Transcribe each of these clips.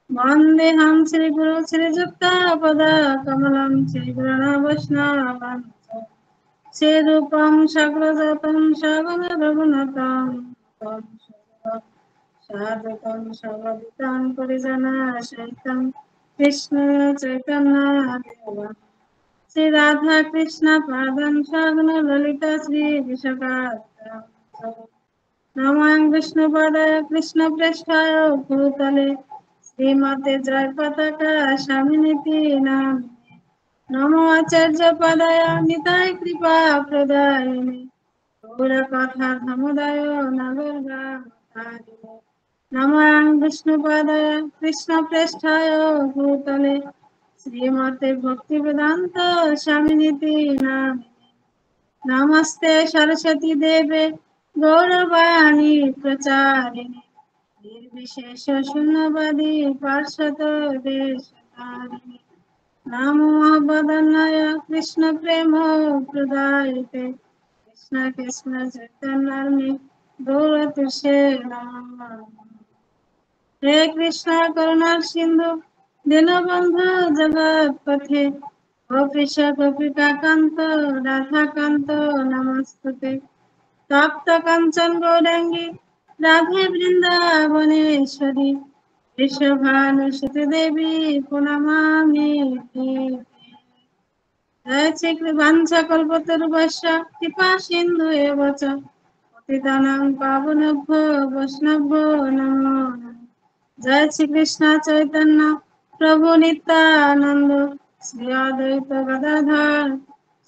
वन्देऽहं श्रीगुरु श्रीयुक्तापदकमलं श्रीगुरुवैष्णवांश्च श्रीरूपं सग्रजातं सगणरघुनाथं तं साधुतं सवदितं परिजनसहितं कृष्ण चैतन्यदेवं श्री राधा कृष्ण पादं सगण ललिता श्री विशाखां नमः विष्णुपदाय कृष्णप्रेष्ठाय भूतले श्रीमते जय पताका स्वामिनीति नामिने नमो आचार्य पदाय निताय कृपा प्रदायिने गौरकथा धमुदाय नगरगामिने नमः विष्णुपदाय कृष्णप्रेष्ठाय भूतले श्रीमते भक्तिवेदान्त स्वामिनीति नामिने नमस्ते सरस्वती देवे गौरवाणी प्रचारिणे निर्विशेष शून्यवादी पार्षद देशतारिणे नमो वदनाय कृष्ण प्रेम प्रदायते कृष्ण कृष्ण चैतन्य गौरतुषे नमः हे कृष्ण करुणा सिंधु दीनबंधु जगत्पथे गोपीश गोपिका कांत राधा कांत नमस्तुते तप्त कंचन गौरांगी राधे वृंदावनेश्वरी विश्वभानुसुते देवी प्रणमामि जय श्री वाञ्छा कल्पतरुभ्यश्च कृपा सिन्धु एव च पतितानां पावनेभ्यो वैष्णवेभ्यो नमो नमः जय श्री कृष्ण चैतन्य प्रभु नित्यानंद श्री अद्वैत गदाधर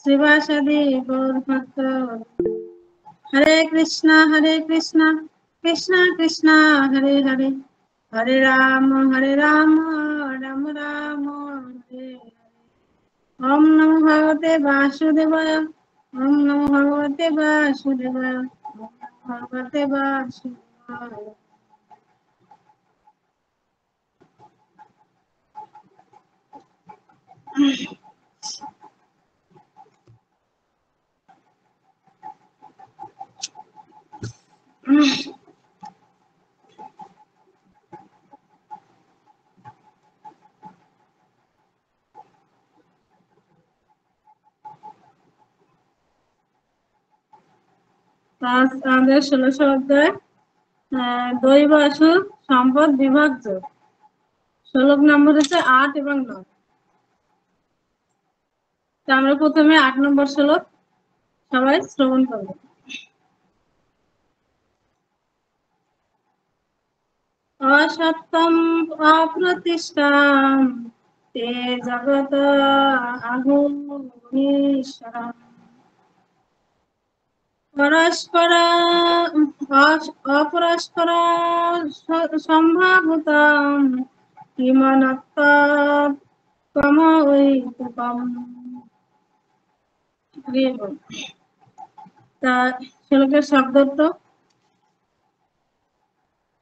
श्रीवासदि गौर भक्त हरे कृष्णा कृष्णा कृष्णा हरे हरे हरे राम राम राम हरे ओम नमो भगवते वासुदेवाय ओम नमो भगवते वासुदेवाय ओम नमो भगवते वासुदेवाय আমাদের 16 অধ্যায় দৈব আসুর সম্পদ বিভাজ্য শ্লোক নম্বর হচ্ছে 8 এবং 9। আমরা প্রথমে 8 নম্বর শ্লোক সবাই শ্রবণ করব। असत्यम अप्रतिष्ठां ते जगत आहुरीश्वरम् परस्पर अपरस्पर संभावुतं किमनत्तमवैतुकम् তা শ্লোকের শব্দার্থ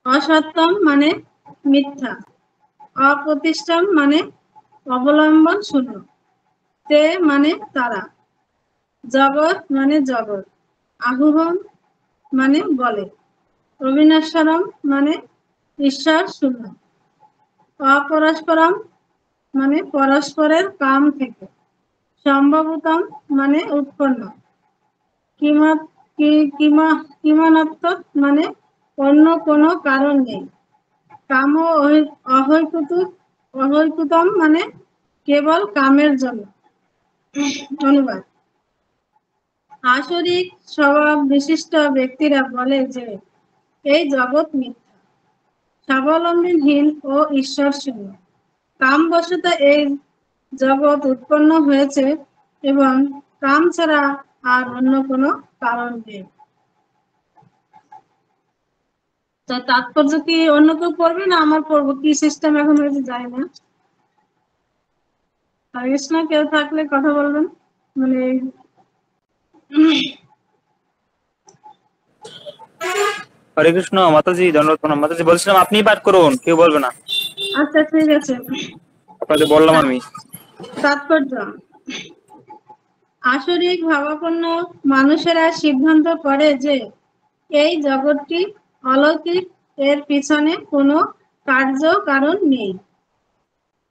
असत्यम माने मिथ्या अप्रतिष्ठम माने अवलंबन शून्य ते माने तारा जगत माने जगत आहुहम माने बले अविनाशरम माने ईश्वर शून्य अपरस्परम माने परस्परेर काम थेके सम्भवतम माने उत्पन्न किमानत्त माने অন্য কোনো কারণ নেই কাম অহৈতুকম মানে কেবল কামের জন্য অনুবাদ আসরিক স্বভাব বিশিষ্ট ব্যক্তিরা বলে যে এই জগৎ মিথ্যা স্বাবলম্বীহীন ও ঈশ্বর শূন্য কামবশত এই জগৎ উৎপন্ন হয়েছে এবং কাম ছাড়া আর অন্য কোনো কারণ নেই। তো তাৎপর্য কি অন্য কেউ পড়বে না আমার পড়বো কি সিস্টেম এখন হয়েছে যায় না। হরে কৃষ্ণ কেউ থাকলে কথা বলবেন মানে হরে কৃষ্ণ মাতাজি ধন্যবাদ প্রণাম মাতাজি বলছিলাম আপনি পাঠ করুন কেউ বলবে না। আচ্ছা ঠিক আছে আপনাদের বললাম আমি তাৎপর্য আসরিক ভাবাপন্ন মানুষেরা সিদ্ধান্ত করে যে এই জগৎটি অলৌকিক এর পিছনে কোনো কার্য কারণ নেই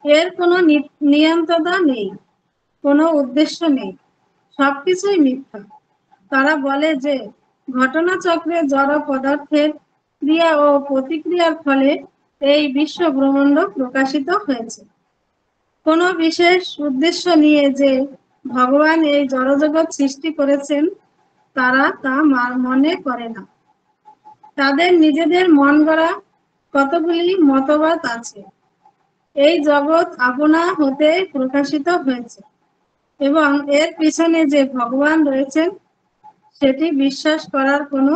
এর কোনো নিয়ন্ত্রণা নেই, কোনো উদ্দেশ্য নেই, সবকিছুই মিথ্যা। তারা বলে যে ঘটনাচক্রে জড় পদার্থের ক্রিয়া ও প্রতিক্রিয়ার ফলে এই বিশ্ব ব্রহ্মাণ্ড প্রকাশিত হয়েছে। কোনো বিশেষ উদ্দেশ্য নিয়ে যে ভগবান এই জড়জগৎ সৃষ্টি করেছেন তারা তা মনে করে না। তাদের নিজেদের মন গড়া কতগুলি মতবাদ আছে। এই জগৎ আপনা হতে প্রকাশিত হয়েছে এবং এর পিছনে যে ভগবান রয়েছেন সেটি বিশ্বাস করার কোনো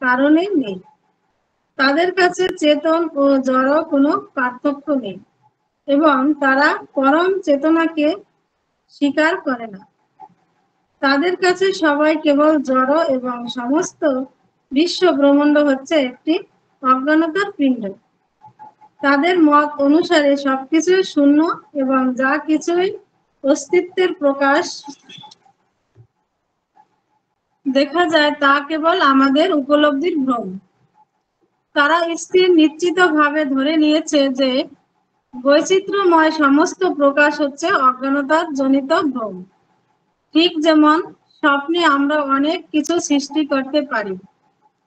কারণই নেই। তাদের কাছে চেতন ও জড় কোনো পার্থক্য নেই এবং তারা পরম চেতনাকে স্বীকার করে না। তাদের কাছে সবাই কেবল জড় এবং সমস্ত বিশ্ব ব্রহ্মাণ্ড হচ্ছে একটি অজ্ঞানতার পিণ্ড। তাদের মত অনুসারে সবকিছুই শূন্য এবং যা কিছুই অস্তিত্বের প্রকাশ দেখা যায় তা কেবল আমাদের উপলব্ধির ভ্রম। তারা স্থির নিশ্চিত ভাবে ধরে নিয়েছে যে বৈচিত্র্যময় সমস্ত প্রকাশ হচ্ছে অজ্ঞানতার জনিত ভ্রম। ঠিক যেমন স্বপ্নে আমরা অনেক কিছু সৃষ্টি করতে পারি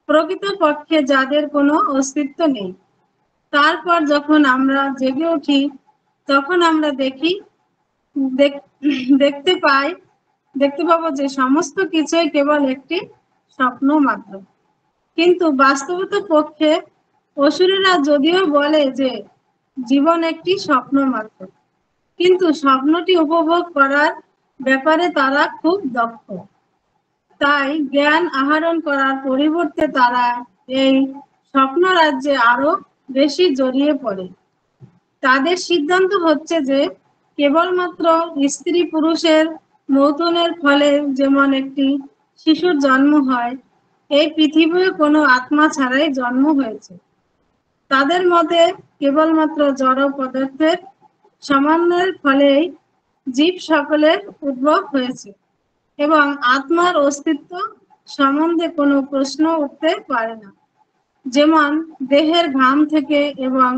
প্রকৃতপক্ষে যাদের কোনো অস্তিত্ব নেই। তারপর যখন আমরা জেগে উঠি তখন আমরা দেখতে পাবো যে সমস্ত কিছুই কেবল একটি স্বপ্ন মাত্র। কিন্তু বাস্তবতা পক্ষে অসুরেরা যদিও বলে যে জীবন একটি স্বপ্ন মাত্র, কিন্তু স্বপ্নটি উপভোগ করার ব্যাপারে তারা খুব দক্ষ। তাই জ্ঞান আহরণ করার পরিবর্তে তারা এই স্বপ্ন রাজ্যে আরো বেশি জড়িয়ে পড়ে। তাদের সিদ্ধান্ত হচ্ছে যে কেবলমাত্র স্ত্রী পুরুষের মৈথুনের ফলে যেমন একটি শিশুর জন্ম হয়, এই পৃথিবীতে কোনো আত্মা ছাড়াই জন্ম হয়েছে। তাদের মতে কেবলমাত্র জড় পদার্থের সমন্বয়ের ফলেই জীব সকলের উদ্ভব হয়েছে এবং আত্মার অস্তিত্ব সম্বন্ধে কোনো প্রশ্ন উঠতে পারে না। যেমন দেহের ঘাম থেকে এবং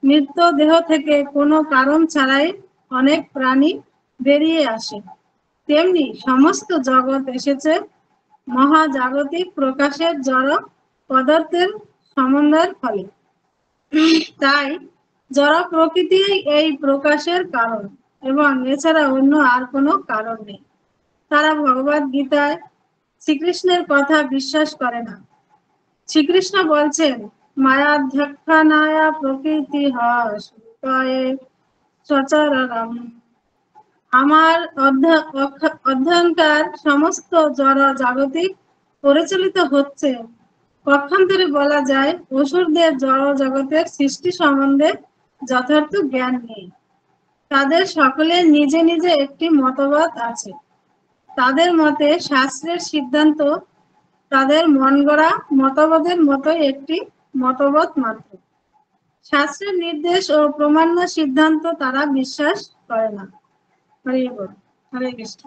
মৃতদেহ থেকে কোনো কারণ ছাড়াই অনেক প্রাণী বেরিয়ে আসে, তেমনি সমস্ত জগৎ এসেছে মহাজাগতিক প্রকাশের জড় পদার্থের সমন্বয়ের ফলে। তাই জড় প্রকৃতি এই প্রকাশের কারণ এবং এছাড়া অন্য আর কোনো কারণ নেই। তারা ভগবদ গীতায় শ্রীকৃষ্ণের কথা বিশ্বাস করে না। শ্রীকৃষ্ণ বলছেন মায়াধ্যক্ষানায়া প্রকৃতি সচরাচরম। আমার অধ্যয়নকার সমস্ত জড় জাগতিক পরিচালিত হচ্ছে। পক্ষান্তরে বলা যায় অসুরদের জড় জগতের সৃষ্টি সম্বন্ধে যথার্থ জ্ঞান নেই। তাদের সকলের নিজে নিজে একটি মতবাদ আছে। তাদের মতে শাস্ত্রের সিদ্ধান্ত তাদের মন গড়া মতবাদের মতোই একটি মতবাদ মাত্র। শাস্ত্রের নির্দেশ ও প্রমাণ্য সিদ্ধান্ত তারা বিশ্বাস করে না। হরে বল, হরে কৃষ্ণ।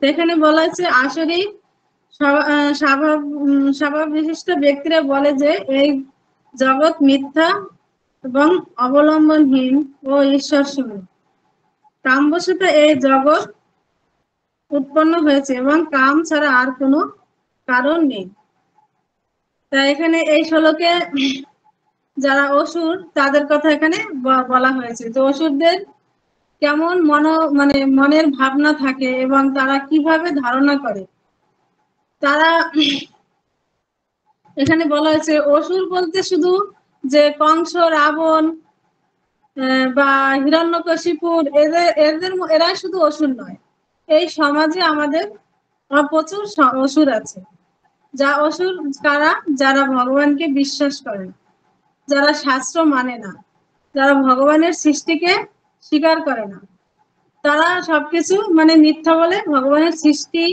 এখানে বলা হচ্ছে আসরিক স্বভাব বিশিষ্ট ব্যক্তিরা বলে যে এই জগৎ মিথ্যা এবং অবলম্বনহীন ও ঈশ্বর শূন্য। কামবশত এই জগৎ উৎপন্ন হয়েছে এবং কাম ছাড়া আর কোনো কারণ নেই। তাই এখানে এই শ্লোকে যারা অসুর তাদের কথা এখানে বলা হয়েছে যে অসুরদের কেমন মনের ভাবনা থাকে এবং তারা কিভাবে ধারণা করে। তারা এখানে বলা হয়েছে অসুর বলতে শুধু যে কংস, রাবণ বা হিরণ্যকশিপুর এরা শুধু অসুর নয়। এই সমাজে আমাদের প্রচুর অসুর আছে। যা অসুর কারা? যারা ভগবানকে বিশ্বাস করে, যারা শাস্ত্র মানে না, যারা ভগবানের সৃষ্টিকে স্বীকার করে না, তারা সবকিছু মিথ্যা বলে ভগবানের সৃষ্টি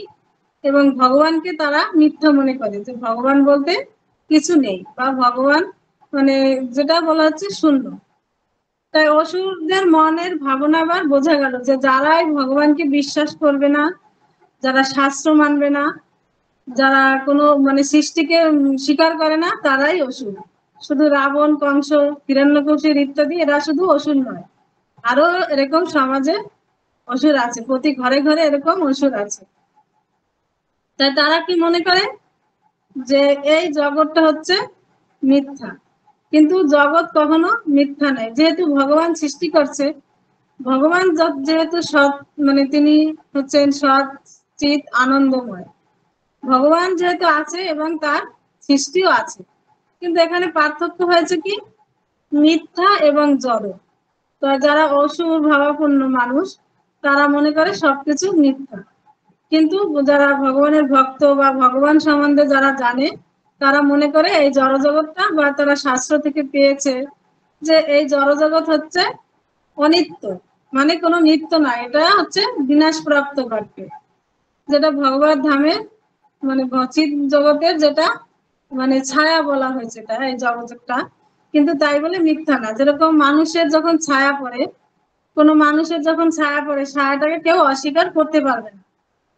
এবং ভগবানকে তারা মিথ্যা মনে করে যে ভগবান বলতে কিছু নেই বা ভগবান যেটা বলা হচ্ছে শূন্য। তাই অসুরদের মনের ভাবনা আবার বোঝা গেল যে যারাই ভগবানকে বিশ্বাস করবে না, যারা শাস্ত্র মানবে না, যারা কোনো মানে সৃষ্টিকে স্বীকার করে না তারাই অসুর। শুধু রাবণ, কংস, হিরণ্যকশির ইত্যাদি এরা শুধু অসুর নয়, আরো এরকম সমাজে অসুর আছে, প্রতি ঘরে ঘরে এরকম অসুর আছে। তাই তারা কি মনে করে যে এই জগৎটা হচ্ছে মিথ্যা, কিন্তু জগৎ কখনো মিথ্যা নয়। যেহেতু ভগবান সৃষ্টি করছে, ভগবান যেহেতু সৎ, মানে তিনি হচ্ছেন সৎ চিৎ আনন্দময়, ভগবান যেহেতু আছে এবং তার সৃষ্টিও আছে, কিন্তু এখানে পার্থক্য হয়েছে কি মিথ্যা এবং জড়। তো যারা অসুর ভাবাপন্ন মানুষ তারা মনে করে সবকিছু মিথ্যা, কিন্তু যারা ভগবানের ভক্ত বা ভগবান সম্বন্ধে যারা জানে তারা মনে করে এই জড়জগৎটা, বা তারা শাস্ত্র থেকে পেয়েছে যে এই জড়জগৎ হচ্ছে অনিত্য, মানে কোনো নিত্য না, এটা হচ্ছে বিনাশপ্রাপ্ত ঘটবে, যেটা ভগবত ধামের মানে চিৎ জগতের যেটা মানে ছায়া বলা হয়েছে এটা এই জগৎটা, কিন্তু তাই বলে মিথ্যা না। যেরকম মানুষের যখন ছায়া পড়ে, কোনো মানুষের যখন ছায়া পড়ে ছায়াটাকে কেউ অস্বীকার করতে পারবে না,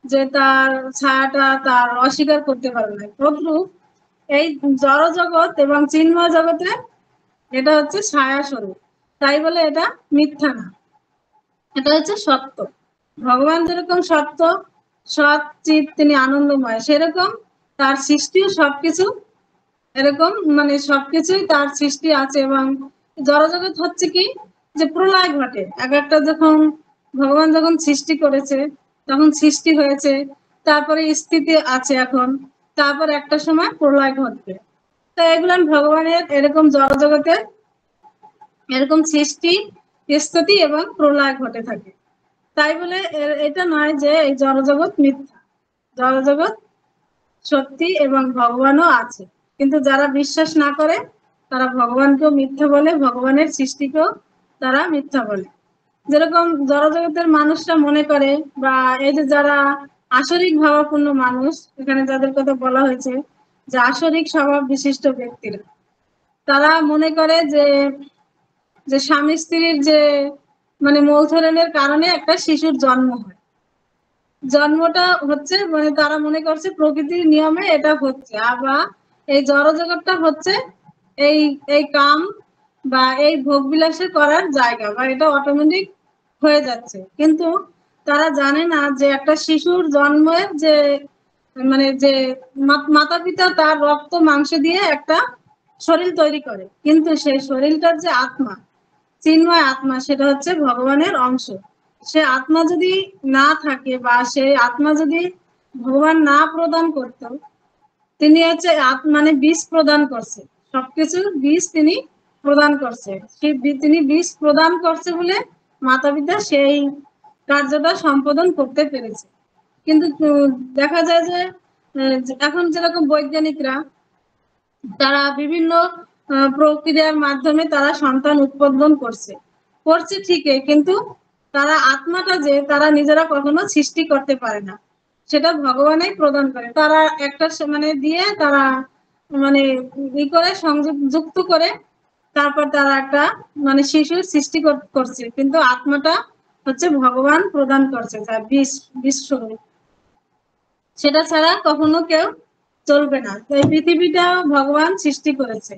যে তার ছায়াটা তার অস্বীকার করতে পারবে না। তদ্রূপ এই জড় জগৎ এবং চিন্ময় জগতে এটা হচ্ছে ছায়া স্বরূপ, তাই বলে এটা মিথ্যা না, এটা হচ্ছে সত্য। ভগবান যেরকম সত্য, সৎ চিৎ, তিনি আনন্দময়, সেরকম তার সৃষ্টিও সবকিছু এরকম, মানে সবকিছুই তার সৃষ্টি আছে। এবং জড়জগৎ হচ্ছে কি যে প্রলয় ঘটে, এক একটা যখন ভগবান যখন সৃষ্টি করেছে তখন সৃষ্টি হয়েছে, তারপরে স্থিতি আছে এখন, তারপর একটা সময় প্রলয় ঘটবে। তো এগুলো ভগবানের এরকম জড়জগতে এরকম সৃষ্টি, স্থিতি এবং প্রলয় ঘটে থাকে। তাই বলে এটা নয় যে এই জড়জগৎ মিথ্যা, জড়জগৎ সত্যি এবং ভগবানও আছে, কিন্তু যারা বিশ্বাস না করে তারা ভগবানকেও মিথ্যা বলে, ভগবানের সৃষ্টিকেও তারা মিথ্যা বলে। যেরকম জড়জগতের মানুষরা মনে করে, বা এই যে যারা আসরিক ভাবাপন্ন মানুষ, এখানে যাদের কথা বলা হয়েছে যে আসরিক স্বভাব বিশিষ্ট ব্যক্তিরা, তারা মনে করে যে যে স্বামী স্ত্রীর যে মানে মৌথরণের কারণে একটা শিশুর জন্ম হয়, জন্মটা হচ্ছে মানে তারা মনে করছে প্রকৃতির নিয়মে এটা হচ্ছে, আবার এই জড়জগৎটা হচ্ছে এই এই কাম বা এই ভোগ বিলাসে করার জায়গা, বা এটা অটোমেটিক হয়ে যাচ্ছে। কিন্তু তারা জানে না যে একটা শিশুর জন্মের যে মানে যে মাতা পিতা তার রক্ত মাংস দিয়ে একটা শরীর তৈরি করে, কিন্তু সেই শরীরটার যে আত্মা, চিন্ময় আত্মা, সেটা হচ্ছে ভগবানের অংশ। সে আত্মা যদি না থাকে, বা সেই আত্মা যদি ভগবান না প্রদান করতো, তিনি হচ্ছে মানে বীজ প্রদান করছে, সবকিছুর বীজ তিনি প্রদান করছে, সেই তিনি বীজ প্রদান করছে বলে মাতা পিতা সেই কার্যটা সম্পাদন করতে পেরেছে। কিন্তু দেখা যায় যে এখন যেরকম বৈজ্ঞানিকরা তারা বিভিন্ন প্রক্রিয়ার মাধ্যমে তারা সন্তান উৎপাদন করছে, করছে ঠিকই, কিন্তু তারা আত্মাটা যে তারা নিজেরা কখনো সৃষ্টি করতে পারে না, সেটা ভগবানই প্রদান করে। তারা একটা মানে দিয়ে তারা মানে ই করে সংযোগ যুক্ত করে তারপর তারা একটা মানে শিশুর সৃষ্টি করছে, কিন্তু আত্মাটা হচ্ছে ভগবান প্রদান করছে, তার বিশ্বরূপ, সেটা ছাড়া কখনো কেউ চলবে না। তো এই পৃথিবীটা ভগবান সৃষ্টি করেছে,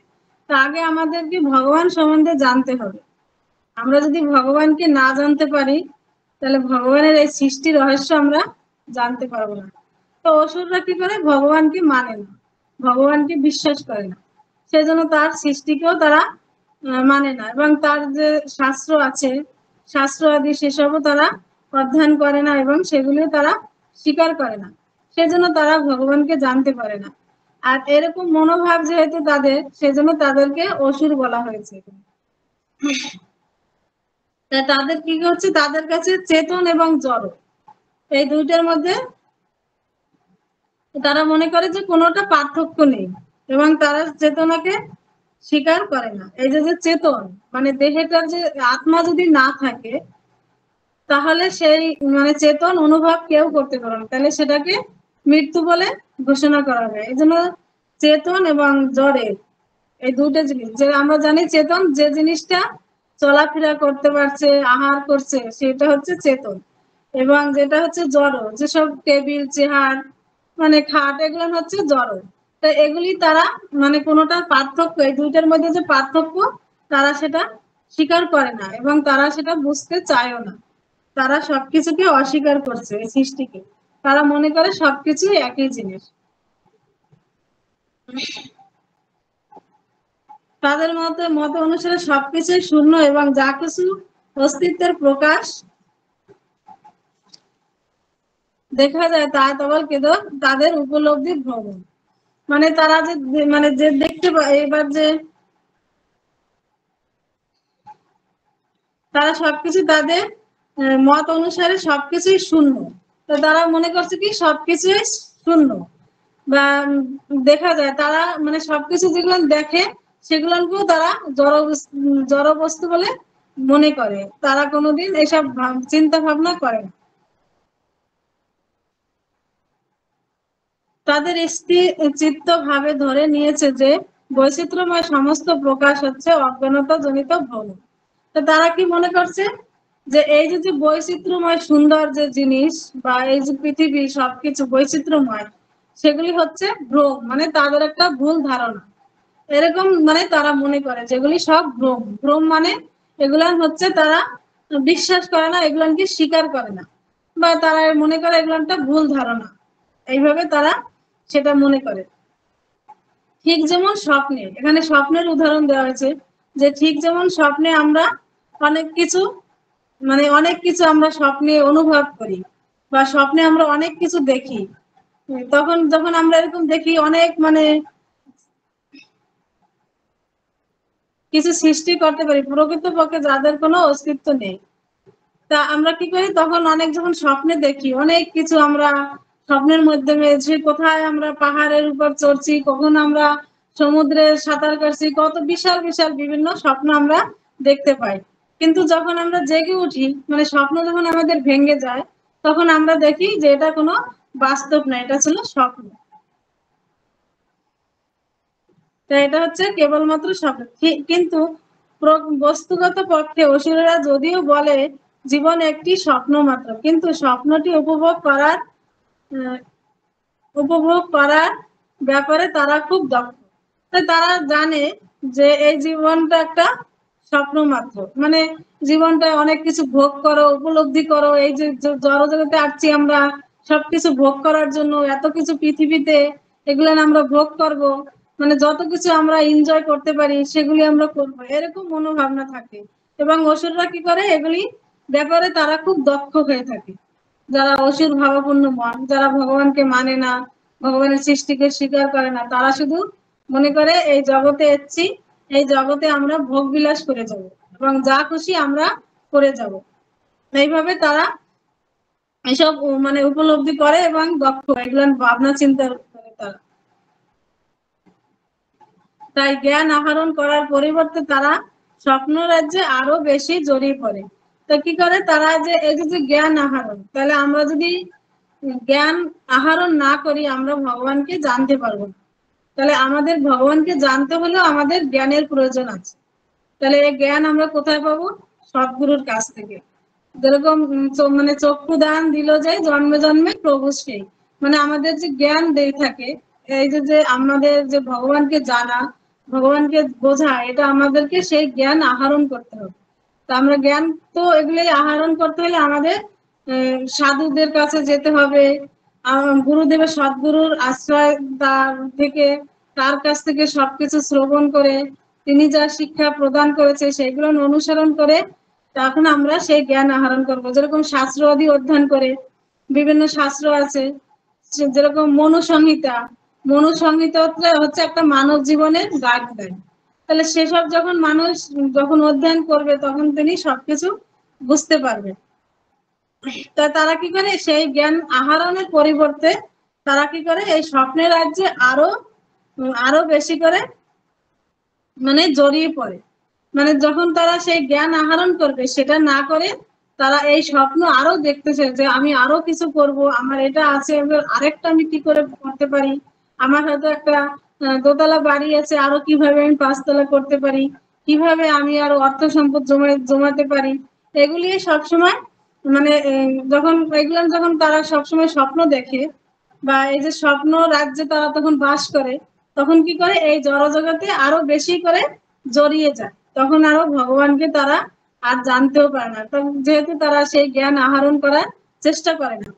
তা আগে আমাদেরকে ভগবান সম্বন্ধে জানতে হবে। আমরা যদি ভগবানকে না জানতে পারি তাহলে ভগবানের এই সৃষ্টি রহস্য আমরা জানতে পারবো না। তো অসুররা কি করে, ভগবানকে মানে না, ভগবানকে বিশ্বাস করে না, সেজন্য তার সৃষ্টিকেও তারা মানে না, এবং তার যে শাস্ত্র আছে, শাস্ত্র আদি সেসবও তারা অধ্যয়ন করে না, এবং সেগুলিও তারা স্বীকার করে না, সেজন্য তারা ভগবানকে জানতে পারে না। আর এরকম মনোভাব যেহেতু তাদের, সেজন্য তাদেরকে অসুর বলা হয়েছে। তাই তাদের কি হচ্ছে, তাদের কাছে চেতন এবং জড় এই দুইটার মধ্যে তারা মনে করে যে কোনোটা পার্থক্য নেই, এবং তারা চেতনাকে স্বীকার করে না। এই যে যে চেতন মানে দেহটার যে আত্মা যদি না থাকে, তাহলে সেই মানে চেতন অনুভব কেউ করতে পারে না, তাহলে সেটাকে মৃত্যু বলে ঘোষণা করা হয়। এই জন্য চেতন এবং জড়ের এই দুটো জিনিস, যে আমরা জানি চেতন যে জিনিসটা চলাফেরা করতে পারছে, আহার করছে, সেটা হচ্ছে চেতন। এবং যেটা হচ্ছে জড়, যেসব টেবিল চেয়ার মানে খাট, এগুলো হচ্ছে জড়। তো এগুলি তারা মানে কোনোটার পার্থক্য, এই দুইটার মধ্যে যে পার্থক্য তারা সেটা স্বীকার করে না এবং তারা সেটা বুঝতে চায়ও না। তারা সবকিছুকে অস্বীকার করছে, এই সৃষ্টিকে। তারা মনে করে সবকিছুই একই জিনিস। তাদের মত অনুসারে সবকিছুই শূন্য এবং যা কিছু অস্তিত্বের প্রকাশ দেখা যায় তা কেবল তাদের উপলব্ধি ভ্রমণ। মানে তারা যে দেখতে পায়, এবার যে তারা সবকিছু তাদের মত অনুসারে সবকিছুই শূন্য। তো তারা মনে করছে কি সবকিছুই শূন্য বা দেখা যায়, তারা মানে সবকিছু যেগুলো দেখে সেগুলোকেও তারা জড় বস্তু বলে মনে করে। তারা কোনোদিন এসব চিন্তা ভাবনা করে না। তাদের চিত্ত ভাবে ধরে নিয়েছে যে বৈচিত্র্যময় সমস্ত প্রকাশ হচ্ছে অজ্ঞানতা জনিত ভ্রম। তো তারা কি মনে করছে যে এই যে বৈচিত্র্যময় সুন্দর যে জিনিস বা এই যে পৃথিবী সবকিছু বৈচিত্র্যময়, সেগুলি হচ্ছে ভ্রম, মানে তাদের একটা ভুল ধারণা। এরকম মানে তারা মনে করে যেগুলি সব ভ্রম। ভ্রম মানে এগুলা হচ্ছে তারা বিশ্বাস করে না, এগুলাকে স্বীকার করে না, বা তারা মনে করে এগুলো একটা ভুল ধারণা। এইভাবে তারা সেটা মনে করে। ঠিক যেমন স্বপ্নে, এখানে স্বপ্নের উদাহরণ দেওয়া হয়েছে যে ঠিক যেমন স্বপ্নে আমরা অনেক কিছু অনেক কিছু আমরা স্বপ্নে অনুভব করি বা স্বপ্নে আমরা অনেক কিছু দেখি। তখন যখন আমরা এরকম দেখি অনেক কিছু সৃষ্টি করতে পারি প্রকৃতপক্ষে যাদের কোনো অস্তিত্ব নেই। তা আমরা কি করি তখন অনেক যখন স্বপ্নে দেখি অনেক কিছু, আমরা স্বপ্নের মাধ্যমে যে কোথায় আমরা পাহাড়ের উপর চড়ছি, কখন আমরা সমুদ্রে সাঁতার কাটছি, কত বিশাল বিশাল বিভিন্ন স্বপ্ন আমরা দেখতে পাই। কিন্তু যখন আমরা জেগে উঠি, মানে স্বপ্ন যখন আমাদের ভেঙে যায়, তখন আমরা দেখি যে এটা কোনো বাস্তব না, এটা ছিল স্বপ্ন। তো এটা হচ্ছে কেবলমাত্র স্বপ্ন। কিন্তু বস্তুগত পক্ষে অসুরেরা যদিও বলে জীবন একটি স্বপ্ন মাত্র, কিন্তু স্বপ্নটি উপভোগ করার ব্যাপারে তারা খুব দক্ষ। তারা জানে যে এই জীবনটা একটা স্বপ্ন মাত্র, মানে জীবনটা অনেক কিছু ভোগ করো, উপলব্ধি করো। এই যে জড়জগতে আসছি আমরা সবকিছু ভোগ করার জন্য, এত কিছু পৃথিবীতে, এগুলো আমরা ভোগ করব, মানে যত কিছু আমরা এনজয় করতে পারি সেগুলি আমরা করবো, এরকম মনোভাবনা থাকে। এবং অসুররা কি করে, এগুলি ব্যাপারে তারা খুব দক্ষ হয়ে থাকে। যারা অসুর ভাবাপন্ন মন, যারা ভগবানকে মানে না, ভগবানের সৃষ্টিকে স্বীকার করে না, তারা শুধু মনে করে এই জগতে এসেছি, এই জগতে আমরা ভোগ বিলাস করে যাব এবং যা খুশি আমরা করে যাব। এইভাবে তারা এসব উপলব্ধি করে এবং দক্ষ, এগুলো ভাবনা চিন্তা করে তারা। তাই জ্ঞান আহরণ করার পরিবর্তে তারা স্বপ্ন রাজ্যে আরো বেশি জড়িয়ে পড়ে। তো কি করে তারা, যে এই যে জ্ঞান আহরণ, তাহলে আমরা যদি জ্ঞান আহরণ না করি আমরা ভগবানকে জানতে পারবো না। তাহলে আমাদের ভগবানকে জানতে হলেও আমাদের জ্ঞানের প্রয়োজন আছে। তাহলে এই জ্ঞান আমরা কোথায় পাবো? সদ্গুরুর কাছ থেকে। যেরকম চক্ষু দান দিল যে জন্মে জন্মে প্রভু সেই, মানে আমাদের যে জ্ঞান দিয়ে থাকে, এই যে আমাদের যে ভগবানকে জানা, ভগবানকে বোঝা, এটা আমাদেরকে সেই জ্ঞান আহরণ করতে হবে। তো আমরা জ্ঞান, তো এগুলোই আহরণ করতে হলে আমাদের সাধুদের কাছে যেতে হবে, গুরুদেবের সদ্গুরুর আশ্রয় থেকে, তার কাছ থেকে সবকিছু শ্রবণ করে তিনি যা শিক্ষা প্রদান করেছে সেগুলো অনুসরণ করে তখন আমরা সেই জ্ঞান আহরণ করবো। যেরকম শাস্ত্র আদি অধ্যয়ন করে, বিভিন্ন শাস্ত্র আছে, যেরকম মনুসংহিতা হচ্ছে একটা মানব জীবনের গাইডলাইন। তাহলে সেসব যখন মানুষ যখন অধ্যয়ন করবে তখন তিনি সবকিছু বুঝতে পারবে। তা তারা কি করে, সেই জ্ঞান আহরণের পরিবর্তে তারা কি করে, এই স্বপ্নের রাজ্যে আরো আরো বেশি করে জড়িয়ে পড়ে। যখন তারা সেই জ্ঞান আহরণ করবে সেটা না করে তারা এই স্বপ্ন আরো দেখতেছে যে আমি আরো কিছু করব, আমার এটা আছে, আরেকটা আমি কি করে করতে পারি, আমার হয়তো একটা দোতলা বাড়ি আছে, আরো কিভাবে আমি 5 তলা করতে পারি, কিভাবে আমি আরো অর্থ সম্পদ জমাতে পারি। এগুলি সবসময় যখন তারা সবসময় স্বপ্ন দেখে, বা এই যে স্বপ্ন রাজ্যে তারা তখন বাস করে, তখন কি করে এই জড়জগতে আরো বেশি করে জড়িয়ে যায়, তখন আরো ভগবানকে তারা আর জানতেও পারে না, যেহেতু তারা সেই জ্ঞান আহরণ করার চেষ্টা করে না।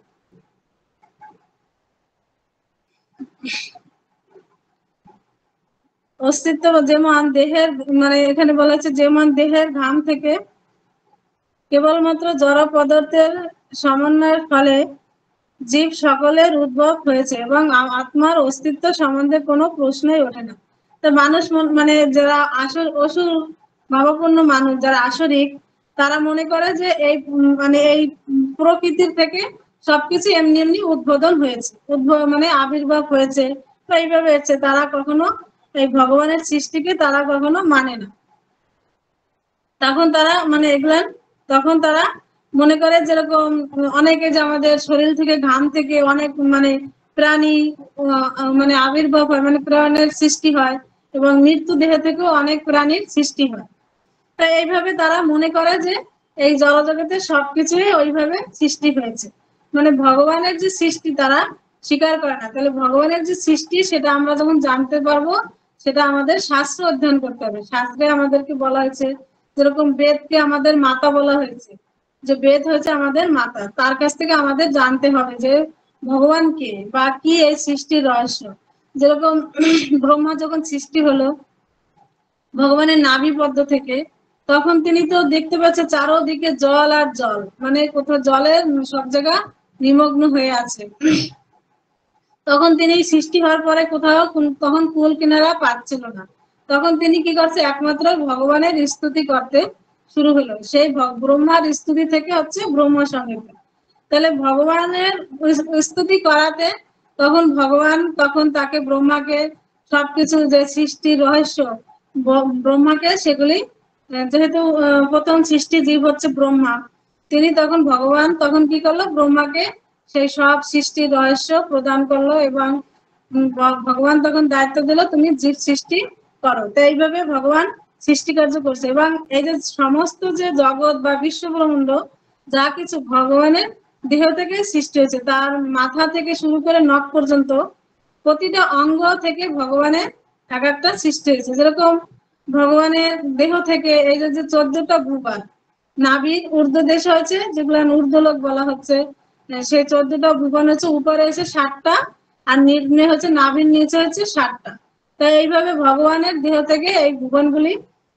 অস্তিত্ব যেমন দেহের, মানে এখানে বলা হচ্ছে যেমন দেহের ঘাম থেকে কেবলমাত্র জড় পদার্থের সমন্বয়ের ফলে জীব সকলের উদ্ভব হয়েছে এবং আত্মার অস্তিত্ব সম্বন্ধে কোনো প্রশ্নই ওঠে না। তো মানুষ মানে যারা অসুর ভাবাপন্ন মানুষ, যারা আসরিক, তারা মনে করে যে এই মানে এই প্রকৃতির থেকে সবকিছু এমনি এমনি উদ্বোধন হয়েছে, মানে আবির্ভাব হয়েছে, তো এইভাবে হচ্ছে। তারা কখনো এই ভগবানের সৃষ্টিকে তারা কখনো মানে না। তখন তারা মানে এগুলা, তখন তারা মনে করে যেরকম অনেকে যে আমাদের শরীর থেকে ঘাম থেকে অনেক মানে প্রাণী মানে আবির্ভাব হয়, মানে প্রাণের সৃষ্টি হয়, এবং মৃত্যু দেহ থেকেও অনেক প্রাণীর সৃষ্টি হয়। তাই এইভাবে তারা মনে করে যে এই জগতে সবকিছুই ওইভাবে সৃষ্টি হয়েছে, মানে ভগবানের যে সৃষ্টি তারা স্বীকার করে না। তাহলে ভগবানের যে সৃষ্টি সেটা আমরা যখন জানতে পারবো, সেটা আমাদের শাস্ত্র অধ্যয়ন করতে হবে। শাস্ত্রে আমাদেরকে বলা হয়েছে, যেরকম বেদকে আমাদের মাতা বলা হয়েছে, যে বেদ হচ্ছে আমাদের মাতা, তার কাছ থেকে আমাদের জানতে হবে যে ভগবান কে বা কি এই সৃষ্টির রহস্য। যেরকম ব্রহ্মা যখন সৃষ্টি হলো ভগবানের নাভি পদ্ম থেকে, তখন তিনি তো দেখতে পাচ্ছে চারোদিকে জল আর জল, মানে কোথাও জলের সব জায়গা নিমগ্ন হয়ে আছে। তখন তিনি সৃষ্টি হওয়ার পরে কোথাও তখন কুল কিনারা পাচ্ছিল না, তখন তিনি কি করছে, একমাত্র ভগবানের স্তুতি করতে শুরু হলো। সেই ব্রহ্মার স্তুতি থেকে হচ্ছে ব্রহ্ম সংহিতা। তাহলে ভগবানের স্তুতি করাতে তখন ভগবান তখন তাকে ব্রহ্মাকে সবকিছু যে সৃষ্টির রহস্য ব্রহ্মাকে সেগুলি, যেহেতু প্রথম সৃষ্টি জীব হচ্ছে ব্রহ্মা, তিনি তখন ভগবান তখন কি করলো, ব্রহ্মাকে সেই সব সৃষ্টির রহস্য প্রদান করলো, এবং ভগবান তখন দায়িত্ব দিল তুমি জীব সৃষ্টি করো। তো এইভাবে ভগবান সৃষ্টি কার্য করছে, এবং এই যে সমস্ত যে জগৎ বা বিশ্ব ব্রহ্মাণ্ড যা কিছু ভগবানের দেহ থেকে সৃষ্টি হয়েছে, তার মাথা থেকে শুরু করে নখ পর্যন্ত প্রতিটা অঙ্গ থেকে ভগবানের এক একটা সৃষ্টি হয়েছে। যেরকম ভগবানের দেহ থেকে এই যে 14টা ভূভাগ, নাভির ঊর্ধ্ব দেশ হয়েছে, যেগুলো ঊর্ধ্বলোক বলা হচ্ছে, সেই 14টা ভুবন হচ্ছে উপরে এসে 7টা, আর নিম্নে হচ্ছে নাভির নিচে হচ্ছে 7টা। তো এইভাবে ভগবানের দেহ থেকে এই ভুবনগুলি,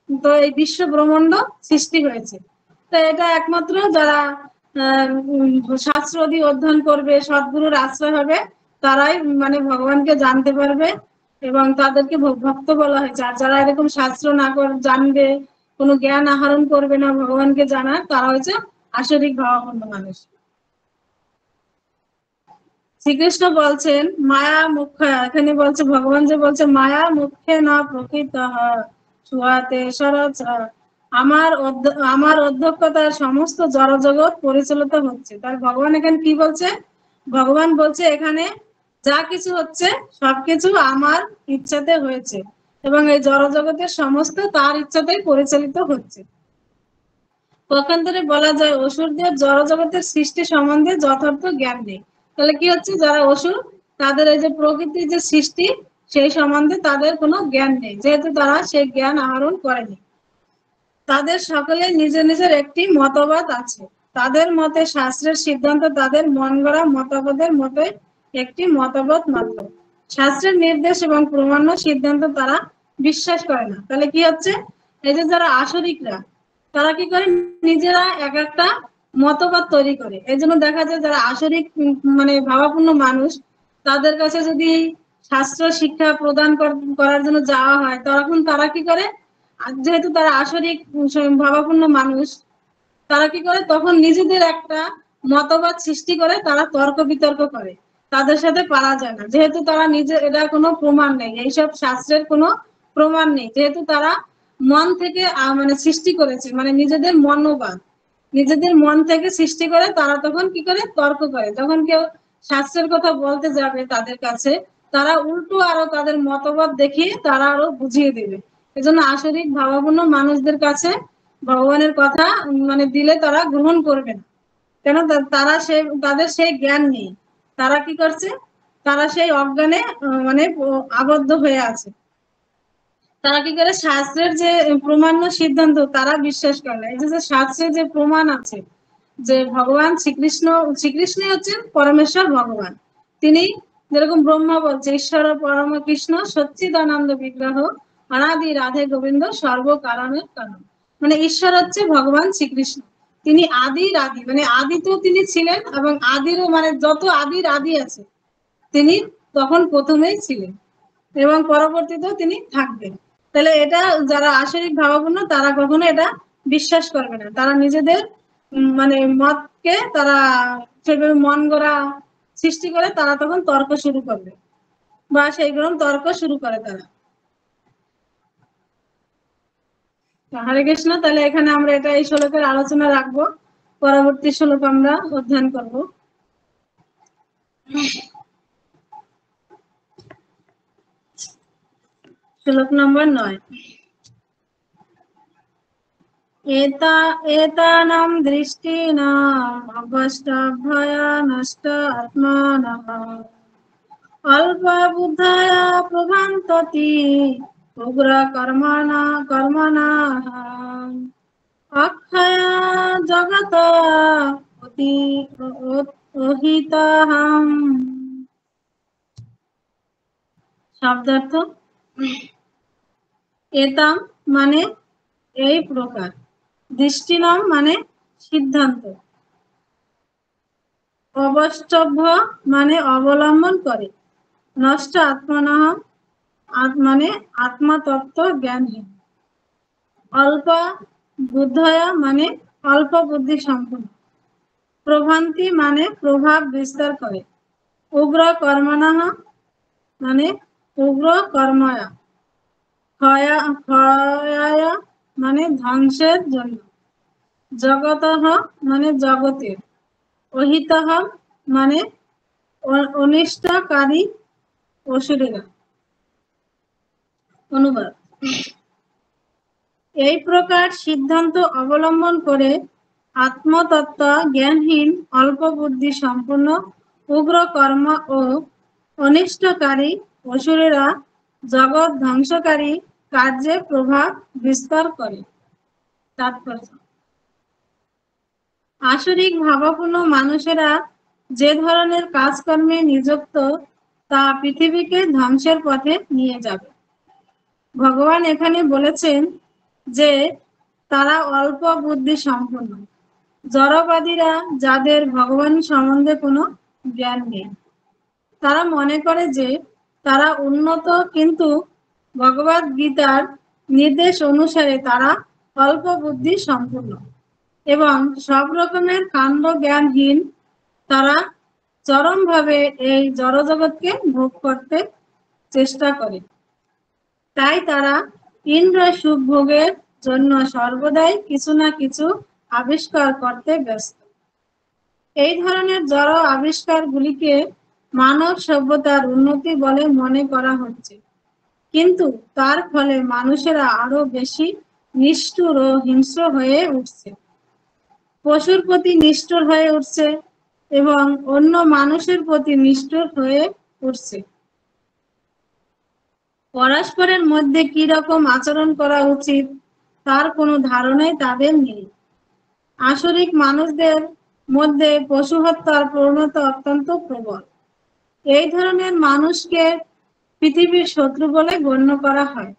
তো এই বিশ্ব ব্রহ্মাণ্ড সৃষ্টি হয়েছে। তো এটা একমাত্র যারা শাস্ত্র দিয়ে অধ্যয়ন করবে, সদ্গুরুর আশ্রয় হবে, তারাই মানে ভগবানকে জানতে পারবে, এবং তাদেরকে ভক্ত বলা হয়েছে। আর যারা এরকম শাস্ত্র না জানবে, কোনো জ্ঞান আহরণ করবে না ভগবানকে জানার, তারা হচ্ছে আসরিক ভাবাপন্ন মানুষ। শ্রীকৃষ্ণ বলছেন মায়া মুখ্য, এখানে বলছে ভগবান যে বলছে মায়া মুখ্যে না প্রকৃত ছুয়াতে সরচ, আমার অধ্যক্ষতার সমস্ত জড়জগৎ পরিচালিত হচ্ছে। তার ভগবান এখানে কি বলছে, ভগবান বলছে এখানে যা কিছু হচ্ছে সবকিছু আমার ইচ্ছাতে হয়েছে, এবং এই জড়জগতের সমস্ত তার ইচ্ছাতেই পরিচালিত হচ্ছে। পক্ষান্তরে বলা যায় অসুরদের জড়জগতের সৃষ্টি সম্বন্ধে যথার্থ জ্ঞান নেই। তাহলে কি হচ্ছে, যারা অসুর তাদের এই যে প্রকৃতির যে সৃষ্টি সেই সম্বন্ধে তাদের কোনো জ্ঞান নেই, যেহেতু তারা সেই জ্ঞান আহরণ করেনি। তাদের সকলে নিজের নিজের একটি মতবাদ আছে, তাদের মতে শাস্ত্রের সিদ্ধান্ত তাদের মন গড়া মতবাদের মতে একটি মতবাদ মাত্র। শাস্ত্রের নির্দেশ এবং প্রমাণ্য সিদ্ধান্ত তারা বিশ্বাস করে না। তাহলে কি হচ্ছে, এই যে যারা আসরিকরা তারা কি করে, নিজেরা এক একটা মতবাদ তৈরি করে। এই জন্য দেখা যায় যারা আসরিক মানে ভাবাপন্ন মানুষ, তাদের কাছে যদি শাস্ত্র শিক্ষা প্রদান করার জন্য যাওয়া হয়, তখন তারা কি করে, যেহেতু তারা আসরিক ভাবাপন্ন মানুষ, তারা কি করে, তখন নিজেদের একটা মতবাদ সৃষ্টি করে তারা তর্ক বিতর্ক করে, তাদের সাথে পারা যায় না, যেহেতু তারা নিজে, এটা কোনো প্রমাণ নেই, এইসব শাস্ত্রের কোনো প্রমাণ নেই, যেহেতু তারা মন থেকে মানে সৃষ্টি করেছে, মানে নিজেদের মনোবাদ, নিজেদের মন থেকে সৃষ্টি করে, তারা তখন কি করে তর্ক করে। যখন কেউ শাস্ত্রের কথা বলতে যাবে তাদের কাছে, তারা উল্টো আরো তাদের মতবাদ দেখিয়ে তারা আরো বুঝিয়ে দেবে। এজন্য আসরিক ভাবাপন্ন মানুষদের কাছে ভগবানের কথা মানে দিলে তারা গ্রহণ করবে না, কেন, তারা তাদের সেই জ্ঞান নেই। তারা কি করছে, তারা সেই অজ্ঞানে মানে আবদ্ধ হয়ে আছে। তারা কি করে, শাস্ত্রের যে প্রমাণ্য সিদ্ধান্ত তারা বিশ্বাস করে না। এই যে শাস্ত্রের যে প্রমাণ আছে যে ভগবান শ্রীকৃষ্ণই হচ্ছেন পরমেশ্বর ভগবান, তিনি যেরকম ব্রহ্মা বলছে ঈশ্বর পরম কৃষ্ণ সচ্চিদানন্দ বিগ্রহ অনাদি রাধে গোবিন্দ সর্ব কারণের কারণ। মানে ঈশ্বর হচ্ছে ভগবান শ্রীকৃষ্ণ, তিনি আদির আদি, মানে আদিতেও তিনি ছিলেন এবং আদিরও মানে যত আদির আদি আছে তিনি তখন প্রথমেই ছিলেন এবং পরবর্তীতেও তিনি থাকবেন। তাহলে এটা যারা আসরিক ভাবাপন্ন তারা কখনো এটা বিশ্বাস করবে না। তারা নিজেদের মানে মতকে তারা সেভাবে মন গড়া সৃষ্টি করে তারা তখন তর্ক শুরু করবে বা সেইগুলো তর্ক শুরু করে তারা। হরে কৃষ্ণ। তাহলে এখানে আমরা এটা এই শ্লোকের আলোচনা রাখবো, পরবর্তী শ্লোক আমরা অধ্যয়ন করব। শ্লোক নম্বর 9। एतानां दृष्टीनाम् अवष्टभया नष्ट आत्मानः अल्पबुद्धया प्रभन्ति कर्मणाः अक्षया जगत অহিতাহম। শব্দার্থ, এতাম মানে এই প্রকার, দৃষ্টিনম মানে সিদ্ধান্ত, অবষ্টভ্য মানে অবলম্বন করে, নষ্ট আত্মনঃ মানে আত্মতত্ত্ব জ্ঞানহীন, অল্প বুদ্ধয়া মানে অল্প বুদ্ধি সম্পন্ন, প্রভান্তি মানে প্রভাব বিস্তার করে, উগ্র কর্মণঃ মানে উগ্র কর্ময়া, ক্ষয়ায় মানে ধ্বংসের জন্য, জগতঃ মানে জগতের, অহিতঃ মানে অনিষ্টকারী অসুরেরা। অনুবাদ, এই প্রকার সিদ্ধান্ত অবলম্বন করে আত্মতত্ত্ব জ্ঞানহীন, অল্প বুদ্ধি সম্পন্ন, উগ্র কর্ম ও অনিষ্টকারী অসুরেরা জগৎ ধ্বংসকারী কার্যে প্রভাব বিস্তার করে। তাৎপর্য, আসরিক ভাবাপন্ন মানুষেরা যে ধরনের কাজকর্মে নিযুক্ত তা পৃথিবীকে ধ্বংসের পথে নিয়ে যাবে। ভগবান এখানে বলেছেন যে তারা অল্প বুদ্ধি সম্পন্ন, জড়বাদীরা যাদের ভগবান সম্বন্ধে কোনো জ্ঞান নেই। তারা মনে করে যে তারা উন্নত, কিন্তু ভগবদ গীতার নির্দেশ অনুসারে তারা অল্প বুদ্ধি সম্পন্ন এবং সব রকমের কাণ্ড জ্ঞানহীন। তারা চরমভাবে এই জড়জগৎকে ভোগ করতে চেষ্টা করে। তাই তারা ইন্দ্র সুখ ভোগের জন্য সর্বদাই কিছু না কিছু আবিষ্কার করতে ব্যস্ত। এই ধরনের জড় আবিষ্কারগুলিকে মানব সভ্যতার উন্নতি বলে মনে করা হচ্ছে, কিন্তু তার ফলে মানুষেরা আরো বেশি নিষ্ঠুর ও হিংস্র হয়ে উঠছে, পশুর প্রতি নিষ্ঠুর হয়ে উঠছে এবং অন্য মানুষের প্রতি নিষ্ঠুর হয়ে উঠছে। পরস্পরের মধ্যে কি রকম আচরণ করা উচিত তার কোনো ধারণাই তাদের নেই। আসরিক মানুষদের মধ্যে পশু হত্যার প্রবণতা অত্যন্ত প্রবল। এই ধরনের মানুষকে পৃথিবীর শত্রু বলে গণ্য করা হয়,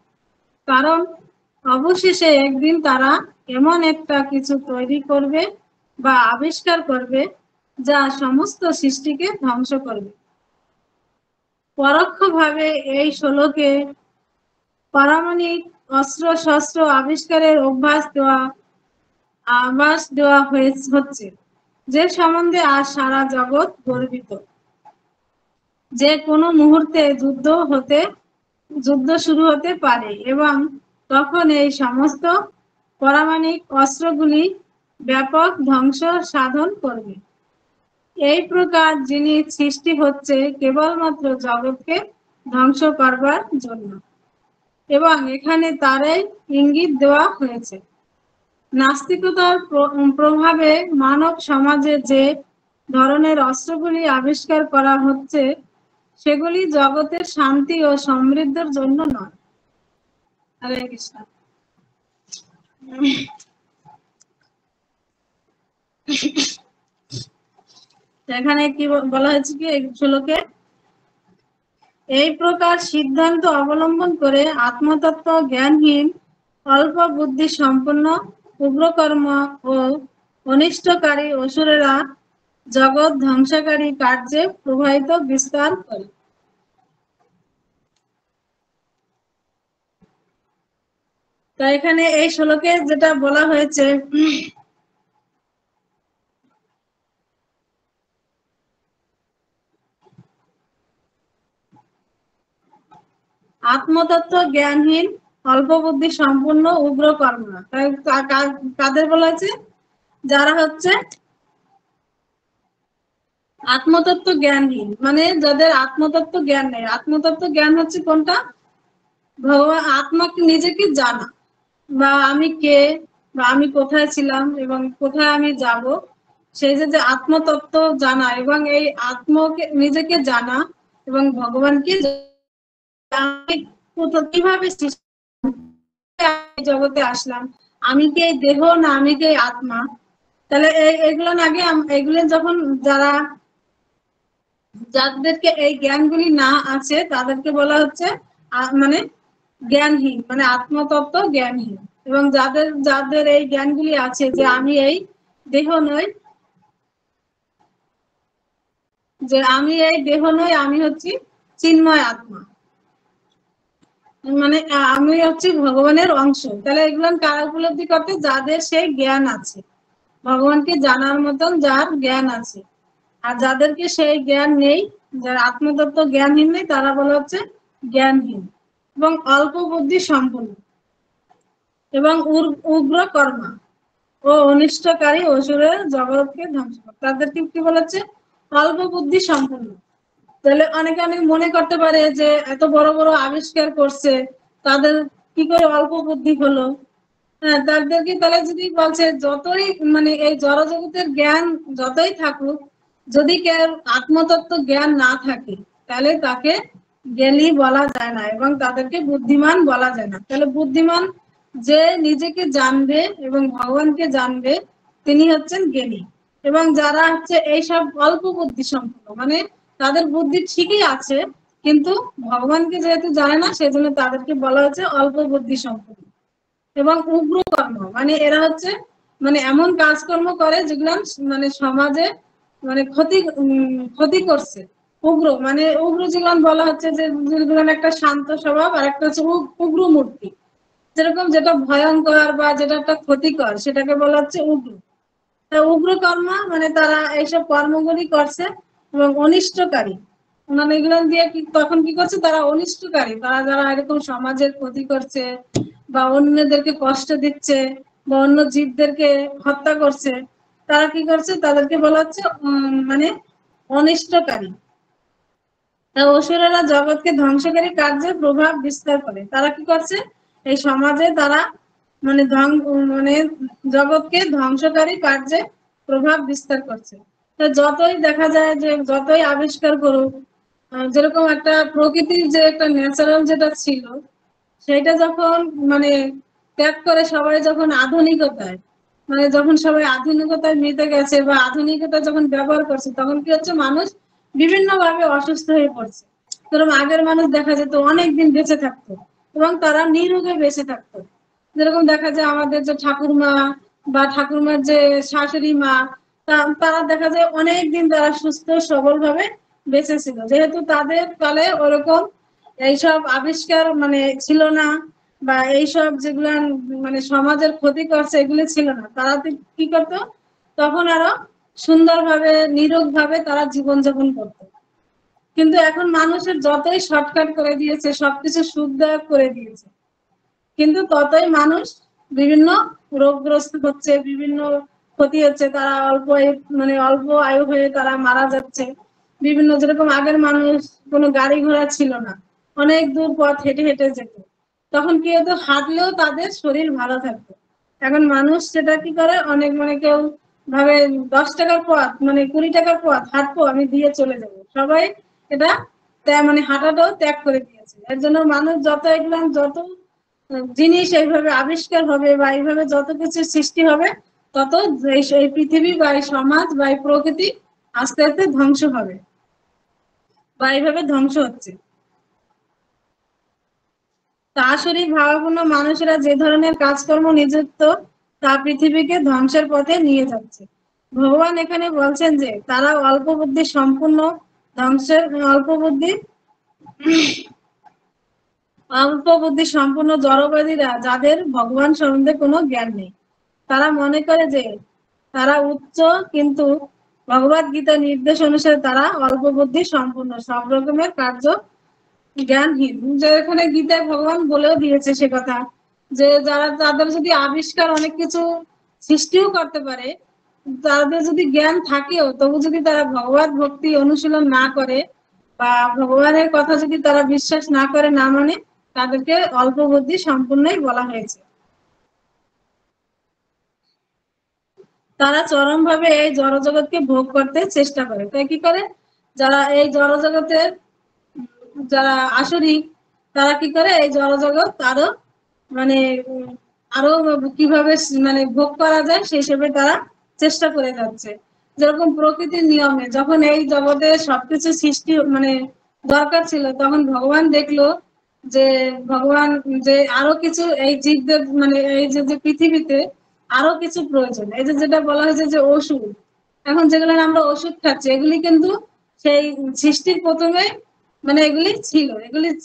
কারণ অবশেষে একদিন তারা এমন একটা কিছু তৈরি করবে বা আবিষ্কার করবে যা সমস্ত সৃষ্টিকে ধ্বংস করবে। পরোক্ষভাবে এই শ্লোকে পারমাণবিক অস্ত্র শস্ত্র আবিষ্কারের আভাস দেওয়া হচ্ছে, যে সম্বন্ধে আজ সারা জগৎ গর্বিত। যে কোনো মুহূর্তে যুদ্ধ শুরু হতে পারে এবং তখন এই সমস্ত পারমাণবিক অস্ত্রগুলি ব্যাপক ধ্বংস সাধন করবে। এই প্রকার জিনিস সৃষ্টি হচ্ছে কেবলমাত্র জগৎকে ধ্বংস করবার জন্য, এবং এখানে তারই ইঙ্গিত দেওয়া হয়েছে। নাস্তিকতার প্রভাবে মানব সমাজে যে ধরনের অস্ত্রগুলি আবিষ্কার করা হচ্ছে সেগুলি জগতের শান্তি ও সমৃদ্ধির জন্য নয়। হরে কৃষ্ণ। এখানে কি বলা হয়েছে কি এই শ্লোকে, এই প্রকার সিদ্ধান্ত অবলম্বন করে আত্মতত্ত্ব জ্ঞানহীন, অল্প বুদ্ধি সম্পন্ন, উগ্রকর্ম ও অনিষ্টকারী অসুরেরা জগৎ ধ্বংসকারী কার্যে প্রবাহিত বিস্তার করে। তা এখানে এই শ্লোকে যেটা বলা হয়েছে, আত্মতত্ত্ব জ্ঞানহীন, অল্প বুদ্ধি সম্পূর্ণ, উগ্র কর্ম। কাদের বলা হয়েছে? যারা হচ্ছে আত্মতত্ত্ব জ্ঞানহীন, মানে যাদের আত্মতত্ত্ব জ্ঞান নেই। আত্মতত্ত্ব জ্ঞান হচ্ছে কোনটা? ভগবান আত্মাকে নিজেকে জানা, বা আমি কে, বা আমি কোথায় ছিলাম এবং কোথায় আমি যাব, সেই যে আত্মতত্ত্ব জানা এবং এই আত্মকে নিজেকে জানা এবং ভগবানকে আমি কিভাবে জগতে আসলাম, আমি কি এই দেহ না আমি কি আত্মা। তাহলে এগুলো আগে এগুলো যখন যাদেরকে এই জ্ঞানগুলি না আছে তাদেরকে বলা হচ্ছে মানে জ্ঞানহীন, মানে আত্মতত্ত্ব জ্ঞানহীন। এবং যাদের যাদের এই জ্ঞানগুলি আছে যে আমি এই দেহ নই, যে আমি এই দেহ নই, আমি হচ্ছি চিন্ময় আত্মা, মানে আমি হচ্ছি ভগবানের অংশ। তাহলে এগুলো কারা উপলব্ধি করতে? যাদের সেই জ্ঞান আছে, ভগবানকে জানার মতন যার জ্ঞান আছে। আর যাদেরকে সেই জ্ঞান নেই, যারা আত্মতত্ত্ব জ্ঞানহীন নেই, তারা বলা হচ্ছে জ্ঞানহীন এবং অল্প বুদ্ধি সম্পন্ন এবং উগ্র কর্মা ও অনিষ্টকারী অসুরের জগৎকে ধ্বংস করে। তাদেরকে কি বলা হচ্ছে? অল্প বুদ্ধি সম্পন্ন। তাহলে অনেকে অনেক মনে করতে পারে যে এত বড় বড় আবিষ্কার করছে, তাদের কি করে অল্প বুদ্ধি হলো? হ্যাঁ, তাদেরকে তাহলে যদি বলছে যতই মানে এই জড়জগতের জ্ঞান যতই থাকুক, যদি কেউ আত্মতত্ত্ব জ্ঞান না থাকে তাহলে তাকে জ্ঞানী বলা যায় না এবং তাদেরকে বুদ্ধিমান বলা যায় না। তাহলে বুদ্ধিমান যে নিজেকে জানবে এবং ভগবানকে জানবে, তিনি হচ্ছেন জ্ঞানী। এবং যারা হচ্ছে এইসব অল্প বুদ্ধি সম্পন্ন, মানে তাদের বুদ্ধি ঠিকই আছে কিন্তু ভগবানকে যেহেতু জানে না, সেজন্য তাদেরকে বলা হচ্ছে অল্প বুদ্ধি সম্পন্ন। এবং উগ্র কর্ম, মানে এরা হচ্ছে মানে এমন কাজকর্ম করে যেগুলো মানে সমাজে মানে ক্ষতি করছে। উগ্র মানে উগ্র জীবন বলা হচ্ছে যে যেগুলো একটা শান্ত স্বভাব, আর একটা হচ্ছে উগ্র মূর্তি। যেরকম যেটা ভয়ঙ্কর বা যেটা একটা ক্ষতিকর, সেটাকে বলা হচ্ছে উগ্র। উগ্র কর্ম মানে তারা এইসব কর্মগুলি করছে এবং অনিষ্টকারী, মানে এগুলো দিয়ে তখন কি করছে? তারা অনিষ্টকারী, তারা যারা এরকম সমাজের ক্ষতি করছে বা অন্যদেরকে কষ্ট দিচ্ছে বা অন্য জীবদেরকে হত্যা করছে, তারা কি করছে? তাদেরকে বলা হচ্ছে মানে অনিষ্টকারী। অসুরেরা জগৎকে ধ্বংসকারী কার্যে প্রভাব বিস্তার করে। তারা কি করছে? এই সমাজে তারা মানে মানে জগৎকে ধ্বংসকারী কার্যে প্রভাব বিস্তার করছে। যতই দেখা যায় যে যতই আবিষ্কার করুক, যেরকম একটা প্রকৃতির যে একটা ন্যাচারাল যেটা ছিল, সেটা যখন মানে ত্যাগ করে সবাই যখন আধুনিকতায়, মানে যখন সবাই আধুনিকতায় মেতে গেছে বা আধুনিকতা যখন ব্যবহার করছে, তখন কি হচ্ছে? মানুষ বিভিন্ন ভাবে অসুস্থ হয়ে পড়ছে। যেরকম আগের মানুষ দেখা যেত অনেকদিন বেঁচে থাকতো এবং তারা নিরোগে বেঁচে থাকতো। যেরকম দেখা যায় আমাদের যে ঠাকুরমা বা ঠাকুরমার যে শাশুড়ি মা, তারা দেখা যায় অনেকদিন তারা সুস্থ সবল ভাবে বেঁচে ছিল, যেহেতু তাদের কালে ওরকম এইসব আবিষ্কার মানে ছিল না, বা এইসব যেগুলো মানে সমাজের ক্ষতি করছে এগুলো ছিল না। তারা কি করতো? তখন আরো সুন্দরভাবে নিরোগ ভাবে তারা জীবনযাপন করতো। কিন্তু এখন মানুষের যতই শর্টকাট করে দিয়েছে, সবকিছু সুখদায়ক করে দিয়েছে, কিন্তু ততই মানুষ বিভিন্ন রোগগ্রস্ত হচ্ছে, বিভিন্ন ক্ষতি হচ্ছে, তারা মানে অল্প আয়ু হয়ে তারা মারা যাচ্ছে। বিভিন্ন যেরকম আগের মানুষ কোনো গাড়ি ঘোড়া ছিল না, অনেক দূর পথ হেঁটে হেঁটে যেত, তখন কি হতো? হাঁটলেও তাদের শরীর ভালো থাকতো। এখন মানুষ সেটা কি করে? অনেক মানে কেউ ভাবে 10 টাকার পথ মানে 20 টাকার পথ হাঁটবো, আমি দিয়ে চলে যাব, সবাই এটা মানে হাঁটাটাও ত্যাগ করে দিয়েছে। এর জন্য মানুষ যত এগুলো যত জিনিস এইভাবে আবিষ্কার হবে বা এইভাবে যত কিছু সৃষ্টি হবে, তত এই পৃথিবী বা এই সমাজ বা এই প্রকৃতি আস্তে আস্তে ধ্বংস হবে বা এইভাবে ধ্বংস হচ্ছে। আসরিক ভাবাপন্ন মানুষেরা যে ধরনের কাজকর্ম নিযুক্ত, তা পৃথিবীকে ধ্বংসের পথে নিয়ে যাচ্ছে। ভগবান এখানে বলছেন যে তারা অল্প বুদ্ধি সম্পূর্ণ ধ্বংসের অল্প বুদ্ধি সম্পূর্ণ জড়বাদীরা, যাদের ভগবান সম্বন্ধে কোনো জ্ঞান নেই। তারা মনে করে যে তারা উচ্চ, কিন্তু ভগবদ গীতার নির্দেশ অনুসারে তারা অল্প বুদ্ধি সম্পূর্ণ, সব রকমের কার্য জ্ঞানহীন। যেখানে গীতায় ভগবান বলেও দিয়েছে সে কথা, যে যারা তাদের যদি আবিষ্কার অনেক কিছু সৃষ্টিও করতে পারে, তাদের যদি জ্ঞান থাকেও তবু যদি তারা ভগবত ভক্তি অনুশীলন না করে বা ভগবানের কথা যদি তারা বিশ্বাস না করে, না মানে, তাদেরকে অল্প বুদ্ধি সম্পূর্ণই বলা হয়েছে। তারা চরম ভাবে এই জড়জগৎকে ভোগ করতে চেষ্টা করে। তাই কি করে, যারা এই জড়জগতের যারা আসরিক, তারা কি করে এই জড়জগৎ আরো মানে আরো কিভাবে মানে ভোগ করা যায় সেই হিসেবে তারা চেষ্টা করে যাচ্ছে। যেরকম প্রকৃতির নিয়মে যখন এই জগতে সবকিছু সৃষ্টি মানে দরকার ছিল, তখন ভগবান দেখলো যে ভগবান যে আরো কিছু এই জীবদের মানে এই যে পৃথিবীতে আরো কিছু প্রয়োজন। এই যে যেটা বলা হয়েছে যে ওষুধ, এখন যেগুলো আমরা ওষুধ খাচ্ছি, এগুলি কিন্তু সেই সৃষ্টির প্রথমে মানে এগুলি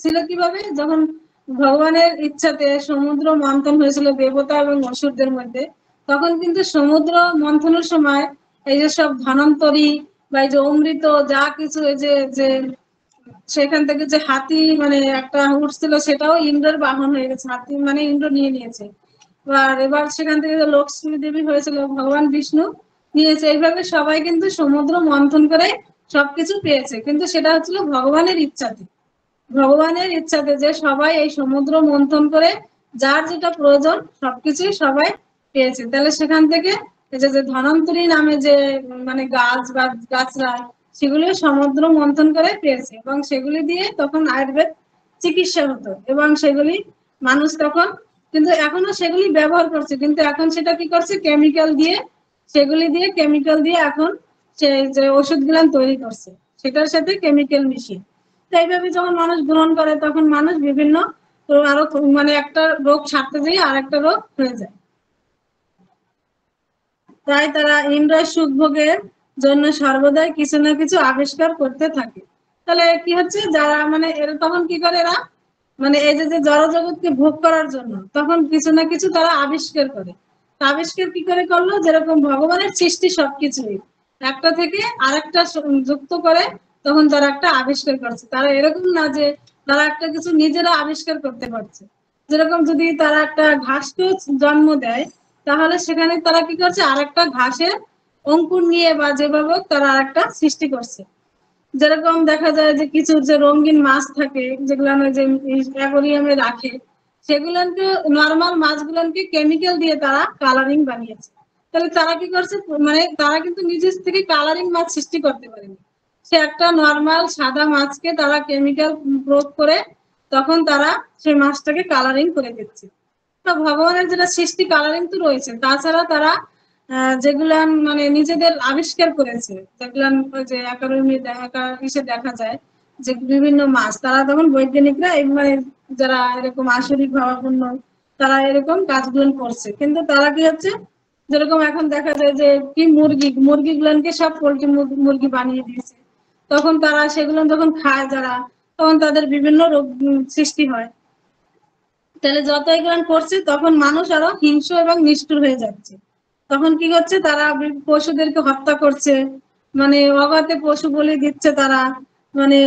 ছিল কিভাবে, যখন ভগবানের ইচ্ছাতে সমুদ্র মন্থন হয়েছিল দেবতা এবং অসুরদের মধ্যে, তখন কিন্তু সমুদ্র মন্থনের সময় এই যে সব ধনন্তরী বা এই যে অমৃত যা কিছু এই যে সেখান থেকে যে হাতি মানে একটা উঠছিল, সেটাও ইন্দ্রের বাহন হয়ে গেছে, হাতি মানে ইন্দ্র নিয়ে নিয়েছে। এবার সেখান থেকে যে লক্ষ্মী দেবী হয়েছিল, ভগবান বিষ্ণু নিয়েছে। এইভাবে সবাই কিন্তু সমুদ্র মন্থন করে সবকিছু পেয়েছে, কিন্তু সেটা হচ্ছিল ভগবানের ইচ্ছাতে। ভগবানের ইচ্ছাতে যে সবাই এই সমুদ্র মন্থন করে যার যেটা প্রয়োজন সবকিছুই সবাই পেয়েছে। তাহলে সেখান থেকে এই যে ধনন্তরী নামে যে মানে গাছ বা গাছরা, সেগুলি সমুদ্র মন্থন করে পেয়েছে এবং সেগুলি দিয়ে তখন আয়ুর্বেদ চিকিৎসা হতো এবং সেগুলি মানুষ তখন, কিন্তু এখনো সেগুলি ব্যবহার করছে, কিন্তু এখন সেটা কি করছে, কেমিক্যাল দিয়ে এখন সে যে ওষুধ গুলান তৈরি করছে, সেটার সাথে কেমিক্যাল মিশিয়ে। এইভাবে যখন মানুষ গ্রহণ করে, তখন মানুষ বিভিন্ন আরো মানে একটা রোগ ছাড়তে যেয়ে আর একটা রোগ হয়ে যায়। তাই তারা ইন্দ্রিয় সুখ ভোগের জন্য সর্বদাই কিছু না কিছু আবিষ্কার করতে থাকে। তাহলে কি হচ্ছে, যারা মানে এরা তখন কি করে, এরা মানে এই যে জড়জগৎকে ভোগ করার জন্য তখন কিছু না কিছু তারা আবিষ্কার করে। আবিষ্কার কি করে করলো, যেরকম ভগবানের সৃষ্টি সবকিছুই একটা থেকে আরেকটা যুক্ত করে তখন তারা একটা আবিষ্কার করছে। তারা এরকম না যে তারা একটা কিছু নিজেরা আবিষ্কার করতে পারছে। যেরকম যদি তারা একটা ঘাসকে জন্ম দেয়, তাহলে সেখানে তারা কি করছে, আরেকটা ঘাসের অঙ্কুর নিয়ে বা যেভাবে তারা আরেকটা সৃষ্টি করছে। যেরকম দেখা যায় যে কিছু যে রঙিন মাছ থাকে, যেগুলো যে অ্যাকোয়ারিয়ামে রাখে, সেগুলোকে নর্মাল মাছগুলোকে কেমিক্যাল দিয়ে তারা কালারিং বানিয়েছে। তাহলে তারা কি করছে, মানে তারা কিন্তু নিজের থেকে কালারিং মাছ সৃষ্টি করতে পারেনি। সে একটা নর্মাল সাদা মাছকে তারা কেমিক্যাল প্রয়োগ করে তখন তারা সেই মাছটাকে কালারিং করে দিচ্ছে। তো ভগবানের যেটা সৃষ্টি কালারিং তো রয়েছে, তাছাড়া তারা যেগুলা মানে নিজেদের আবিষ্কার করেছে, যেগুলা যে অ্যাকাডেমি দেখা যায় যে বিভিন্ন মাছ, তারা তখন বৈজ্ঞানিকরা মানে যারা এরকম আসরিক ভাবাপন্ন, তারা এরকম কাজগুলো করছে। কিন্তু তারা কি হচ্ছে, যেরকম এখন দেখা যায় যে কি মুরগি গুলানকে সব পোল্ট্রি মুরগি বানিয়ে দিয়েছে, তখন তারা সেগুলো যখন খায় যারা, তখন তাদের বিভিন্ন রোগ সৃষ্টি হয়। তাহলে যত এগুলো করছে তখন মানুষ আরো হিংস্র এবং নিষ্ঠুর হয়ে যাচ্ছে। তখন কি হচ্ছে, তারা পশুদেরকে হত্যা করছে, মানে অগাধে পশু বলি দিচ্ছে তারা, মানে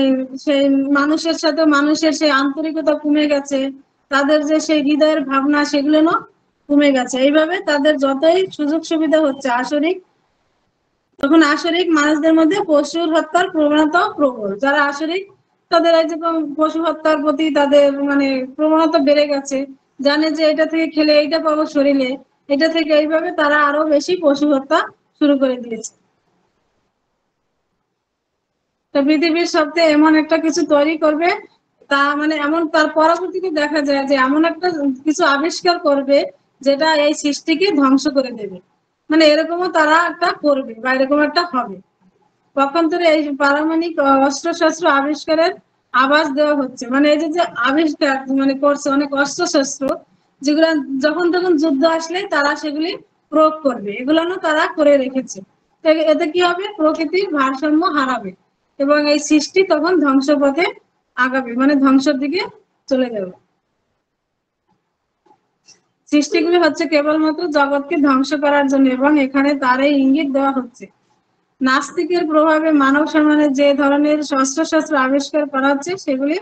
সেই মানুষের সাথে মানুষের সেই আন্তরিকতা কমে গেছে, তাদের যে সেই হৃদয়ের ভাবনা সেগুলো কমে গেছে। এইভাবে তাদের যতই সুযোগ সুবিধা হচ্ছে আসরিক, তখন আসরিক মানুষদের মধ্যে পশুর হত্যার প্রবণতাও প্রবল। যারা আসরিক, তাদের এই যে পশু হত্যার প্রতি তাদের মানে প্রবণতা বেড়ে গেছে, জানে যে এটা থেকে খেলে এইটা পাবো শরীরে, এটা থেকে এইভাবে তারা আরো বেশি পশু হত্যা শুরু করে দিয়েছে। তো পৃথিবীর সত্যি এমন একটা কিছু তৈরি করবে, তা মানে এমন তার পরবর্তীতে দেখা যায় যে এমন একটা কিছু আবিষ্কার করবে যেটা এই সৃষ্টিকে ধ্বংস করে দেবে। মানে এরকমও তারা একটা করবে বা এরকম একটা হবে। পক্ষান্তরে এই পারমাণবিক অস্ত্র শস্ত্র আবিষ্কারের আভাস দেওয়া হচ্ছে। মানে এই যে আবিষ্কার মানে করছে অনেক অস্ত্র শস্ত্র, যেগুলো যখন তখন যুদ্ধ আসলে তারা সেগুলি প্রয়োগ করবে, এগুলো তারা করে রেখেছে। এতে কি হবে, প্রকৃতির ভারসাম্য হারাবে এবং এই সৃষ্টি তখন ধ্বংস পথে আগাবে, মানে ধ্বংসের দিকে চলে যাবে। সৃষ্টিগুলি হচ্ছে কেবলমাত্র জগৎকে ধ্বংস করার জন্য, এবং এখানে তারই ইঙ্গিত দেওয়া হচ্ছে। নাস্তিকের প্রভাবে মানব সমাজে যে ধরনের অস্ত্র শস্ত্র আবিষ্কার করা হচ্ছে সেগুলি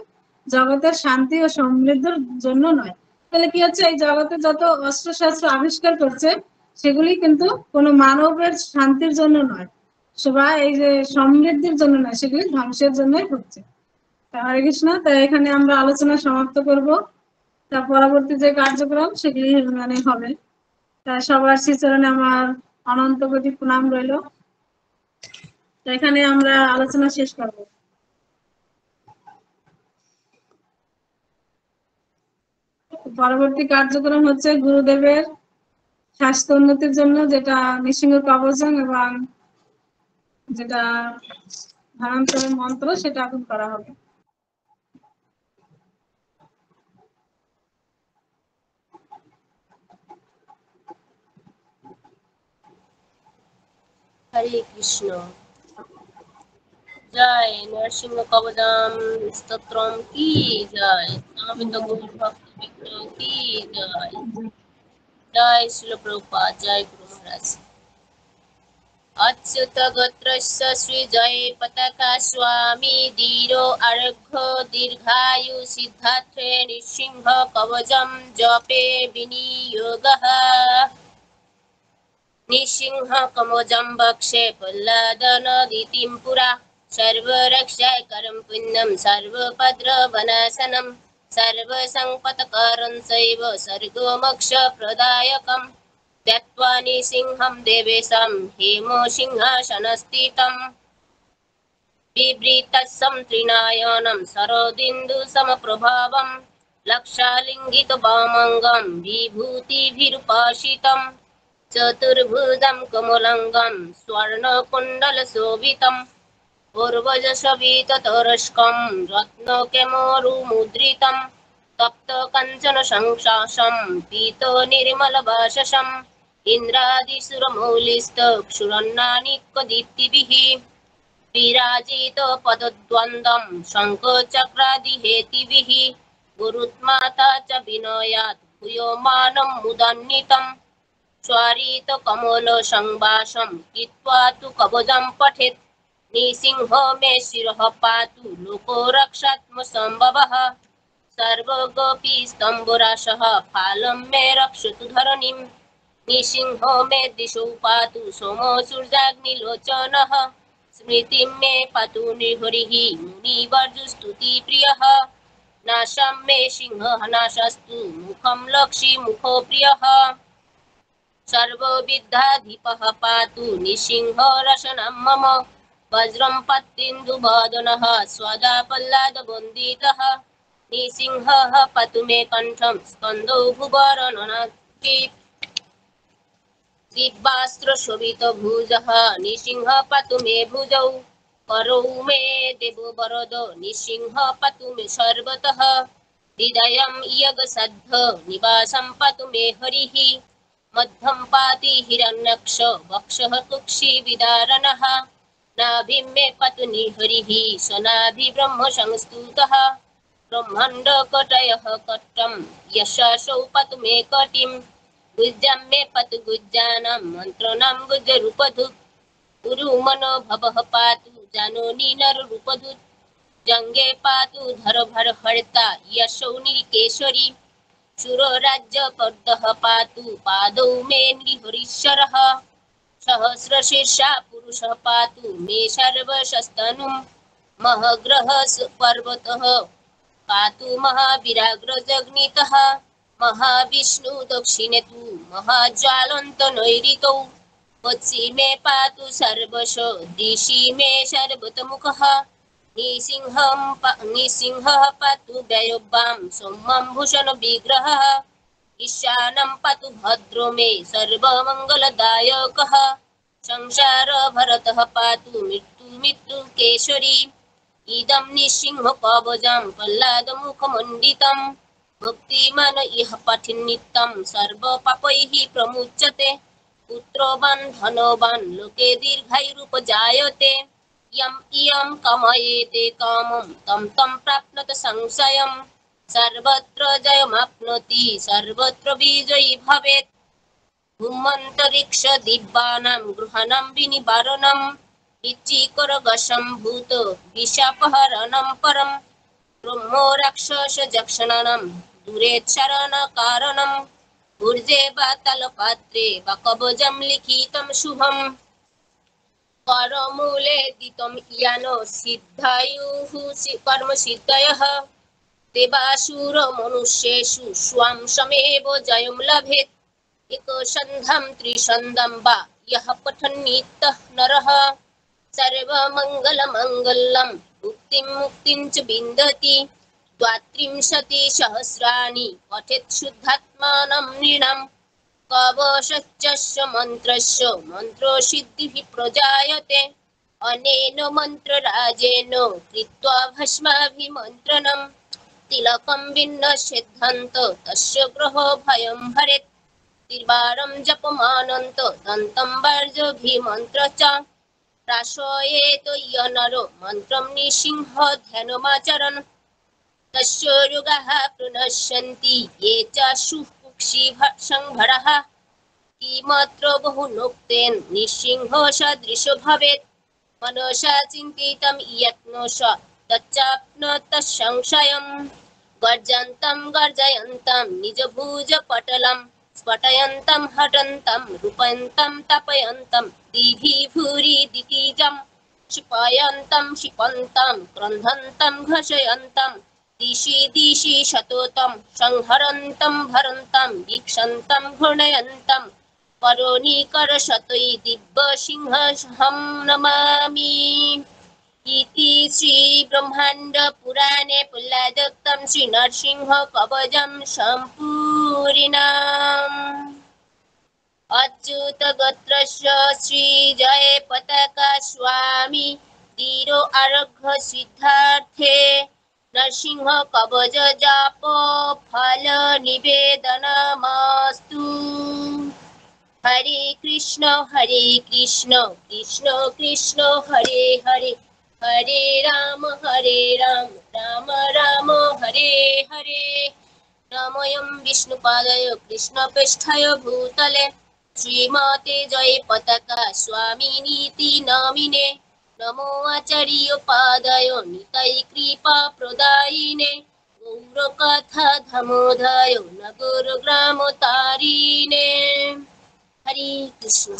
জগতের শান্তি ও সমৃদ্ধির জন্য নয়। তাহলে কি হচ্ছে, এই জগতে যত অস্ত্র শস্ত্র আবিষ্কার করছে সেগুলি কিন্তু কোনো মানবের শান্তির জন্য নয়, বা এই যে সমৃদ্ধির জন্য নয়, সেগুলি ধ্বংসের জন্যই হচ্ছে। হরে কৃষ্ণ। তাই এখানে আমরা আলোচনা সমাপ্ত করব। তার পরবর্তী যে কার্যক্রম সেগুলি মানে হবে। তাই সবার শ্রীচরণে আমার অনন্ত কোটি প্রণাম রইল। এখানে আমরা আলোচনা শেষ করব। পরবর্তী কার্যক্রম হচ্ছে গুরুদেবের স্বাস্থ্য উন্নতির জন্য যেটা নৃসিংহ কবচম এবং যেটা ধারণের মন্ত্র সেটা এখন করা হবে। हरे कृष्ण। जय नरसिंह कवचम स्तोत्रम की जय। नामित गौर भक्त विष्णु की जय। जय श्रील प्रभुपाद। जय गुरु महाराज। अच्युत गोत्रस्य श्री जय पताका स्वामी धीरो अर्घ दीर्घायु सिद्धार्थे नृसिंह कवचम जपे विनियोगः। नृसिंह कवचम वक्षे प्रह्लादनदितिं पुरा सर्वरक्षाकरं पुण्यं सर्वभद्रवनाशनं सर्वसङ्कटकरं चैव सर्गमोक्षप्रदायकं त्यक्त्वा नृसिंहं देवेशं हेमसिंहासनस्थितम् बिभ्रतस्सं त्रिनयनं शरदिन्दुसमप्रभावं लक्षालिङ्गितवामङ्गं विभूतिभिरुपासितं चतुर्भुजं कमलाङ्गं स्वर्णकुण्डलशोभितं पूर्वजशोभिततरस्कं रत्नकेमरुमुद्रितं तप्तकञ्चनसंशासं पीतनिर्मलभाषसम् इन्द्रादिसुरमौलिस्तक्षुरन्नानिकदीप्तिभिः विराजित पदद्वन्द्वं शङ्खचक्रादिहेतिभिः गुरुत्माता च विनयात् भूयो मानं मुदान्वितं स्वारित कमलसंवासं कृत्वा तु कवचं पठेत् नृसिंहो मे शिरः पातु लोको रक्षात्मसम्भवः सर्वगोपी स्तम्भराशः फालं मे रक्षतु धरणिं नृसिंहो मे दिशो पातु सोमो सूर्याग्निलोचनः स्मृतिं मे पातु नृहरिः मुनिवर्जुस्तुतिप्रियः नाशं मे सिंहः नाशस्तु मुखं लक्षी मुखो प्रियः सर्वविद्याधिपः पातु नृसिंहो रशनं मम वज्रं पत्तिन्दुवदनः स्वदा प्रह्लादवन्दितः नृसिंहः पातु मे कण्ठं स्कन्दो भुवरननाके दिव्यास्त्रशोभितभुजः नृसिंह पातु मे भुजौ करौ मे देववरदो नृसिंह पातु मे सर्वतः हृदयं यज्ञसद्ध निवासं पातु मे हरिः मध्यं पाति हिरण्यक्ष वक्षः कुक्षिविदारणः नाभिं मे पातु नृहरिः सनाभिब्रह्मसंस्तुतः ब्रह्माण्डकटयः कट्टं यशासौ पातु मे कटिं गुज्जं मे पातु गुज्जानं मन्त्रणां गुज्जरूपधुक् गुरुमनो भवः पातु जानोनि नररूपधुक् जङ्गे पातु धरभरहर्ता यशौ निरिकेश्वरी शूरराज्यपर्दः पातु पादौ मे नृहरीश्वरः सहस्रशीर्षा पुरुषः पातु मे सर्वशस्तनुं महग्रहः पर्वतः पातु महावीराग्रजग्नितः महाविष्णु दक्षिणे तु महाज्वालन्तनैऋतौ पश्चिमे पातु सर्वशो दिशि मे सर्वतमुखः निसिंहः पातु व्ययोबां सोमं भूषण विग्रहः ईशानं पातु भद्रो मे सर्वमङ्गलदायकः संसार भरतः पातु मृत्यु केशरी इदं निसिंह कवचं प्रह्लादमुखमण्डितं भक्तिमान इह पठन्नित्यं सर्वपापैः प्रमुच्यते पुत्रवान् धनवान् लोके दीर्घायुरुपजायते यम् इयं कामयेते कामं तं प्राप्नोति संशयं सर्वत्र जयमाप्नोति सर्वत्र विजयी भवेत् भूमन्तरिक्ष दिव्यानां गृहाणां विनिवारणं इच्चिकरगसम्भूत विशापहरणं परं ब्रह्मो राक्षसजक्षणानां दुरेच्छरणकारणं ऊर्जे वा तलपात्रे वा कवचं लिखितं शुभम् करमूले दितं यानो सिद्धायुः कर्मसिद्धयः देवासुरमनुष्येषु स्वां समेव जयं लभेत् एकसन्धां त्रिसन्धां वा यः पठन्नित्यः नरः सर्वमङ्गलमङ्गलं मुक्तिं च विन्दति द्वात्रिंशतिसहस्राणि पठेत् शुद्धात्मानं नृणां कवचस्य मन्त्रस्य मन्त्रसिद्धिः प्रजायते अनेन मन्त्रराजेन कृत्वा भस्माभिमन्त्रणं तिलकं विन्नश्येद्धन्त तस्य ग्रहभयं हरेत् त्रिवारं जपमानन्त दन्तं वार्जभिमन्त्र च प्राशयेत यनरो मन्त्रं निसिंह ध्यानमाचरन् तस्य रोगाः प्रणश्यन्ति ये च संभरः किमत्र बहुनोक्तेन निसिंह सदृशो भवेत् मनसा चिन्तितं यत्नोष तच्चाप्नोत संशयं गर्जन्तं गर्जयन्तं निजभुजपटलं स्फटयन्तं हटन्तं रूपयन्तं तपयन्तं दिधि भूरि दितिजं क्षिपयन्तं क्षिपन्तं क्रन्धन्तं घषयन्तं दिशि दिशि शतोतं संहरन्तं भरन्तं वीक्षन्तं घृणयन्तं करोनिकरशतै दिव्यसिंहं नमामि इति श्रीब्रह्माण्डपुराणे प्रह्लादोक्तं श्रीनरसिंहकवचं सम्पूर्णम् अच्युतगोत्रस्य श्रीजयपताका स्वामी धीरो आरघ्य सिद्धार्थे नरसिंह कवच जाप फल निवेदनमस्तु। हरे कृष्ण कृष्ण कृष्ण हरे हरे हरे राम राम राम हरे हरे नमोऽयं विष्णुपादाय कृष्णप्रेष्ठाय भूतले श्रीमते जयपताका स्वामिनीति नामिने नमो आचार्योपादाय निताय कृपा प्रदायिने गौरकथा धमोधाय नगरग्रामतारिणे हरे कृष्ण।